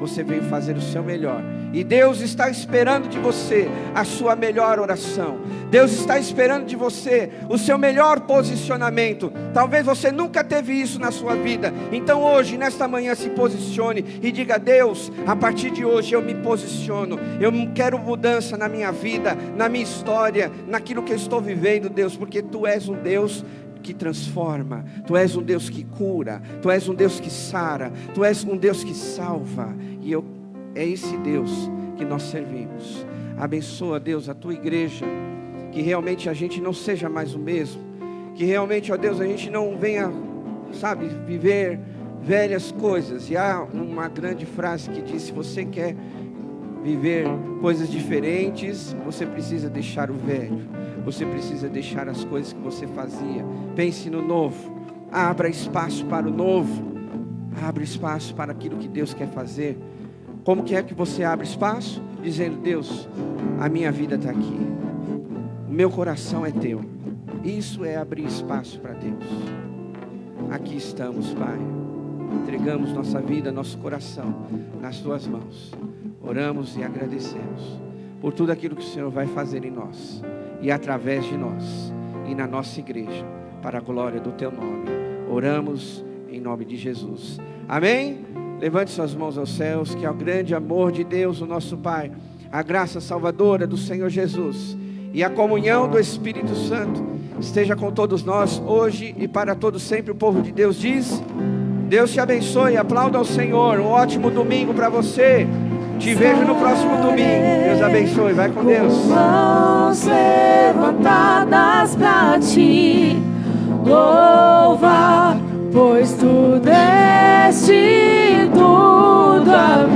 Você veio fazer o seu melhor. E Deus está esperando de você a sua melhor oração. Deus está esperando de você o seu melhor posicionamento. Talvez você nunca teve isso na sua vida. Então hoje, nesta manhã, se posicione e diga: Deus, a partir de hoje eu me posiciono. Eu quero mudança na minha vida, na minha história, naquilo que eu estou vivendo, Deus. Porque Tu és um Deus que transforma, Tu és um Deus que cura, Tu és um Deus que sara, Tu és um Deus que salva, e é esse Deus que nós servimos. Abençoa, Deus, a Tua igreja, que realmente a gente não seja mais o mesmo, que realmente, ó Deus, a gente não venha, sabe, viver velhas coisas. E há uma grande frase que diz: se você quer viver coisas diferentes, você precisa deixar o velho. Você precisa deixar as coisas que você fazia. Pense no novo. Abra espaço para o novo. Abra espaço para aquilo que Deus quer fazer. Como que é que você abre espaço? Dizendo: Deus, a minha vida está aqui. O meu coração é Teu. Isso é abrir espaço para Deus. Aqui estamos, Pai. Entregamos nossa vida, nosso coração nas Tuas mãos. Oramos e agradecemos por tudo aquilo que o Senhor vai fazer em nós e através de nós e na nossa igreja, para a glória do Teu nome. Oramos em nome de Jesus. Amém? Levante suas mãos aos céus, que é o grande amor de Deus, o nosso Pai, a graça salvadora do Senhor Jesus e a comunhão do Espírito Santo esteja com todos nós, hoje e para todos sempre. O povo de Deus diz: Deus te abençoe, aplauda ao Senhor. Um ótimo domingo para você. Te vejo no próximo domingo. Deus abençoe, vai com Deus. Mãos levantadas pra Ti, louva, pois Tu deste tudo a mim.